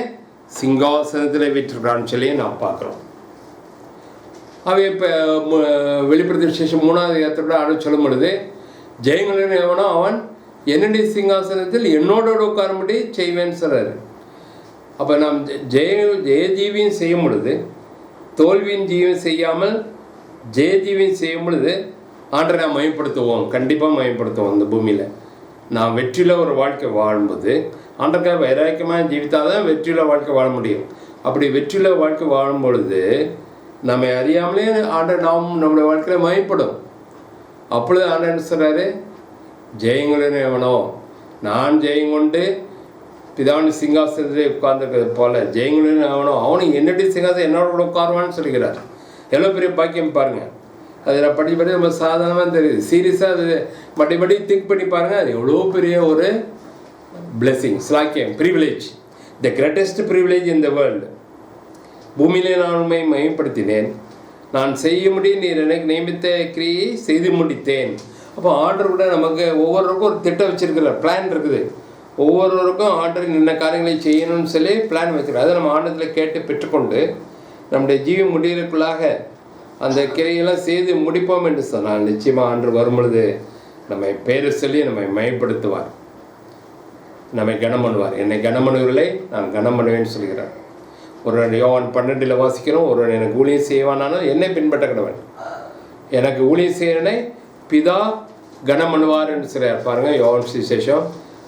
சிங்காசனத்தில் வீற்றிருக்கிறான்னு சொல்லி நாம் பார்க்குறோம். அவை இப்போ வெளிப்படுத்தின விசேஷம் 3வது அதிகாரத்தோட ஆண்டவர் சொல்லும் பொழுது, ஜெயங்களின் எவனோ அவன் என்னுடைய சிங்காசனத்தில் என்னோட உட்காரும்படி செய்வேன்னு சொல்கிறார். அப்போ நாம் ஜெயஜீவியும் செய்யும் பொழுது, தோல்வியின் ஜீவியம் செய்யாமல் ஜெயஜீவியம் செய்யும் பொழுது ஆண்டரை நாம் மையப்படுத்துவோம், கண்டிப்பாக மையப்படுத்துவோம். அந்த பூமியில் நாம் வெற்றியில் ஒரு வாழ்க்கை வாழும்போது ஆண்டருக்காக வைராக்கியமாக ஜீவித்தால் தான் வெற்றியில் வாழ்க்கை வாழ முடியும். அப்படி வெற்றியில் வாழ்க்கை வாழும் பொழுது நம்ம அறியாமலே ஆண்டர் நாம் நம்முடைய வாழ்க்கையில் மையப்படும். அப்பொழுது ஆண்டர் என்ன சொல்கிறாரு? ஜெயங்களின் எவனோ நான் ஜெயங்கொண்டு பிதாவின் சிங்காசனத்திலே உட்கார்ந்துருக்கிறது போல ஜெயங்களின் அவனும் என்னடி சிங்காசனம் என்னோட கூட உட்காருவான்னு சொல்கிறார். எவ்வளோ பெரிய பாக்கியம் பாருங்கள். அது நான் படிப்படி நம்ம சாதாரணமாக தெரியுது, சீரியஸாக அது மறுபடி திங்க் பண்ணி பாருங்கள். அது எவ்வளோ பெரிய ஒரு பிளெஸிங், ஸ்லாக்கியம், privilege, the greatest privilege in the world. பூமியிலே நான் உண்மையை மையப்படுத்தினேன், நான் செய்ய முடியும் நீர் எனக்கு நியமித்த கிரியை செய்து முடித்தேன். அப்போ ஆர்டர் கூட நமக்கு ஒவ்வொருவருக்கும் ஒரு திட்டம் வச்சுருக்குற பிளான் இருக்குது. ஒவ்வொருவருக்கும் ஆர்டர் நின்ன காரியங்களை செய்யணும்னு சொல்லி பிளான் வச்சுருக்கோம். அதை நம்ம ஆண்டத்தில் கேட்டு பெற்றுக்கொண்டு நம்முடைய ஜீவி முடிவுக்குள்ளாக அந்த கிரையெல்லாம் செய்து முடிப்போம் என்று சொன்னால் நிச்சயமாக ஆண்டு வரும் பொழுது நம்மை பேரை சொல்லி நம்மை மையப்படுத்துவார், நம்மை கனம் பண்ணுவார். என்னை கனம் பண்ணுவதில்லை, நான் கனம் பண்ணுவேன்னு சொல்கிறார். ஒருவன் யோவான் 12 வாசிக்கிறோம், ஒருவன் எனக்கு ஊழியம் செய்வானாலும் என்னை பின்பற்ற கடவன், எனக்கு ஊழியம் செய்யறனை பிதா கனம் பண்ணுவார் என்று சொல்கிறார். பாருங்கள், யோவான் சுவிசேஷம்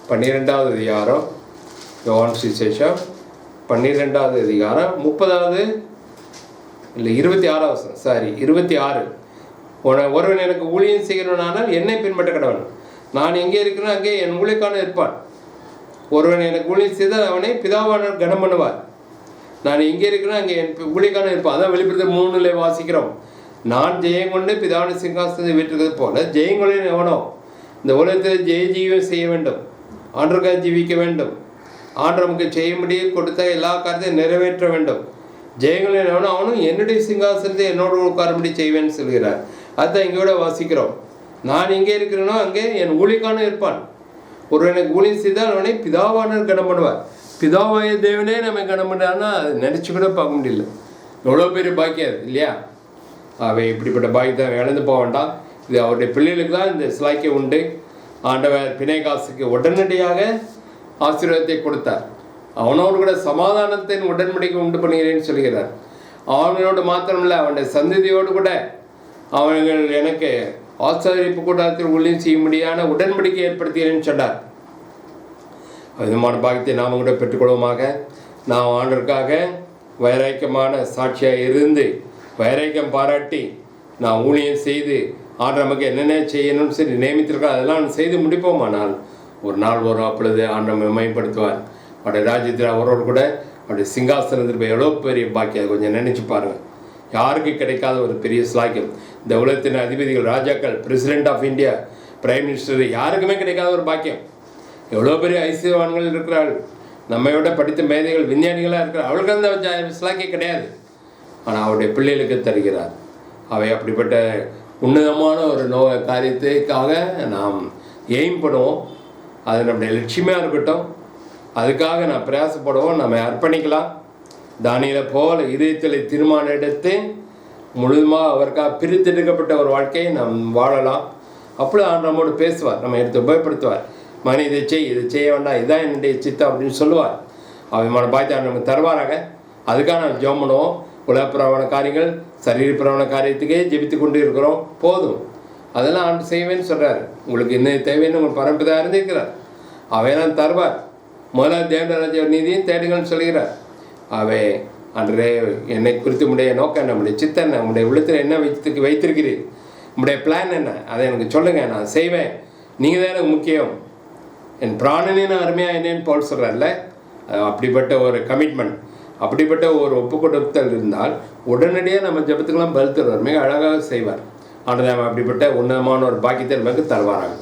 12வது அதிகாரம், யோவான் சுவிசேஷம் 12வது அதிகாரம் 30வது இல்லை 26 ஒருவன் எனக்கு ஊழியம் செய்கிறவனானால் என்னை பின்பற்ற கடவன், நான் எங்கே இருக்கிறேன் அங்கே என் ஊழியக்கான இருப்பான். ஒருவன் எனக்கு ஊழியம் செய்தால் அவனை பிதாவான கனம் பண்ணுவார். நான் எங்கே இருக்கிறேன் அங்கே என் ஊழியக்கான இருப்பான். அதான் வெளிப்படுத்த 3 வாசிக்கிறோம். நான் ஜெயங்கொண்டு பிதாவின் சிங்காசனத்தை வீட்டிருக்கிறது போல ஜெயங்கொண்டு எவனோ இந்த உலகத்தில் ஜீவம் செய்ய வேண்டும், ஆண்டருக்காக ஜீவிக்க வேண்டும், ஆண்டு நமக்கு செய்ய முடியும் கொடுத்த எல்லா காரியத்தையும் நிறைவேற்ற வேண்டும். ஜெயங்களின் எவனோ அவனும் என்னுடைய சிங்காசனத்தை என்னோட உட்காரும்படி செய்வேன்னு சொல்கிறார். அதுதான் இங்கோட வாசிக்கிறோம். நான் எங்கே இருக்கிறேனோ அங்கே என் ஊழியக்கான இருப்பான். ஒருவன் எனக்கு ஊழியம் செய்தால் அவனை பிதாவான கனம் பண்ணுவார். பிதாவாய தேவனே நம்ம கனம் பண்ணுறான்னா அது நினச்சி கூட பார்க்க முடியல. எவ்வளோ பெரிய பாக்கியம் அது இல்லையா? அவை இப்படிப்பட்ட பாக்கியத்தை இழந்து போக வேண்டாம். இது அவருடைய பிள்ளைகளுக்கு தான் இந்த சிலாக்கியம் உண்டு. ஆண்டவர் பிணைகாசுக்கு உடனடியாக ஆசீர்வாதத்தை கொடுத்தார். அவனோடு கூட சமாதானத்தின் உடன்படிக்கை உண்டு பண்ணுகிறேன்னு சொல்கிறார். அவனோடு மாத்திரமில்லை, அவனுடைய சந்ததியோடு கூட அவர்கள் எனக்கு ஆசாரிப்பு கூட்டத்தில் ஊழியம் செய்ய முடியாத உடன்படிக்கை ஏற்படுத்துகிறேன்னு சொன்னார். விதமான பாக்கியத்தை நாம் கூட பெற்றுக்கொள்வோமாக. நாம் ஆண்டருக்காக வைராக்கியமான சாட்சியாக இருந்து வைராக்கியம் பாராட்டி நான் ஊழியம் செய்து ஆண்டர் நமக்கு என்னென்ன செய்யணும்னு சரி நியமித்திருக்கோம் அதெல்லாம் செய்து முடிப்போமானால் ஒரு நாள் வரும், அப்பொழுது ஆண்டரை மேம்படுத்துவார். அவருடைய ராஜ்யத்தில் அவரோடு கூட அவருடைய சிங்காசனத்தில் போய் எவ்வளோ பெரிய பாக்கியம் கொஞ்சம் நினச்சி பாருங்கள். யாருக்கு கிடைக்காத ஒரு பெரிய ஸ்லாக்கியம். இந்த உலகத்தின் அதிபதிகள், ராஜாக்கள், president of India, prime minister, யாருக்குமே கிடைக்காத ஒரு பாக்கியம். எவ்வளோ பெரிய ஐசியவான்கள் இருக்கிறார்கள், நம்மையோட படித்த மேதைகள், விஞ்ஞானிகளாக இருக்கிறார், அவளுக்கு அந்த ஸ்லாக்கியம் கிடையாது. ஆனால் அவருடைய பிள்ளைகளுக்கு தருகிறார். அவை அப்படிப்பட்ட உன்னதமான ஒரு காரியத்துக்காக நாம் எய்ம் பண்ணுவோம். அது நம்முடைய லட்சியமாக இருக்கட்டும். அதுக்காக நான் பிரயாசப்படுவோம். நம்ம அர்ப்பணிக்கலாம். தானியேலை போல இதயத்தில் தீர்மானம் எடுத்து முழுதுமாக அவருக்காக பிரித்தெடுக்கப்பட்ட ஒரு வாழ்க்கையை நாம் வாழலாம். அப்படி ஆண்டு நம்மோடு பேசுவார், நம்ம எடுத்து உபயோகப்படுத்துவார். மகனே இதை செய்ய வேண்டாம், இதுதான் என்னுடைய சித்தம் அப்படின்னு சொல்லுவார். அவமான பாய்த்தார் நமக்கு தருவாராங்க. அதுக்காக நான் ஜெபம் பண்ணுவோம். உலகப்புறமான காரியங்கள், சரீரப்புறமான காரியத்துக்கே ஜெபித்து கொண்டு இருக்கிறோம். போதும், அதெல்லாம் ஆண்டு செய்வேன்னு சொல்கிறார். உங்களுக்கு என்ன தேவைன்னு உங்கள் பரம்பிதாக இருந்திருக்கிறார். அவையெல்லாம் தருவார். முதல்ல தேவராஜ நீதியும் தேடுங்கள்னு சொல்கிறார். அவை அன்றே என்னை குறித்து உடைய நோக்கம், நம்முடைய சித்தன், நம்முடைய உள்ளத்தில் என்ன வைத்திருக்கிறீர், நம்முடைய பிளான் என்ன, அதை எனக்கு சொல்லுங்கள், நான் செய்வேன். நீங்கள் தான் எனக்கு முக்கியம். என் பிராணனின் அருமையாக என்னன்னு போல் சொல்கிறார்ல. அப்படிப்பட்ட ஒரு கமிட்மெண்ட், அப்படிப்பட்ட ஒரு ஒப்புக்கொடுத்தல் இருந்தால் உடனடியாக நம்ம ஜெபத்துக்கெல்லாம் பதில் தருவார். மிக அழகாக செய்வார். ஆனால் அப்படிப்பட்ட உன்னதமான ஒரு பாக்கியத்தை நமக்கு தருவாராங்க.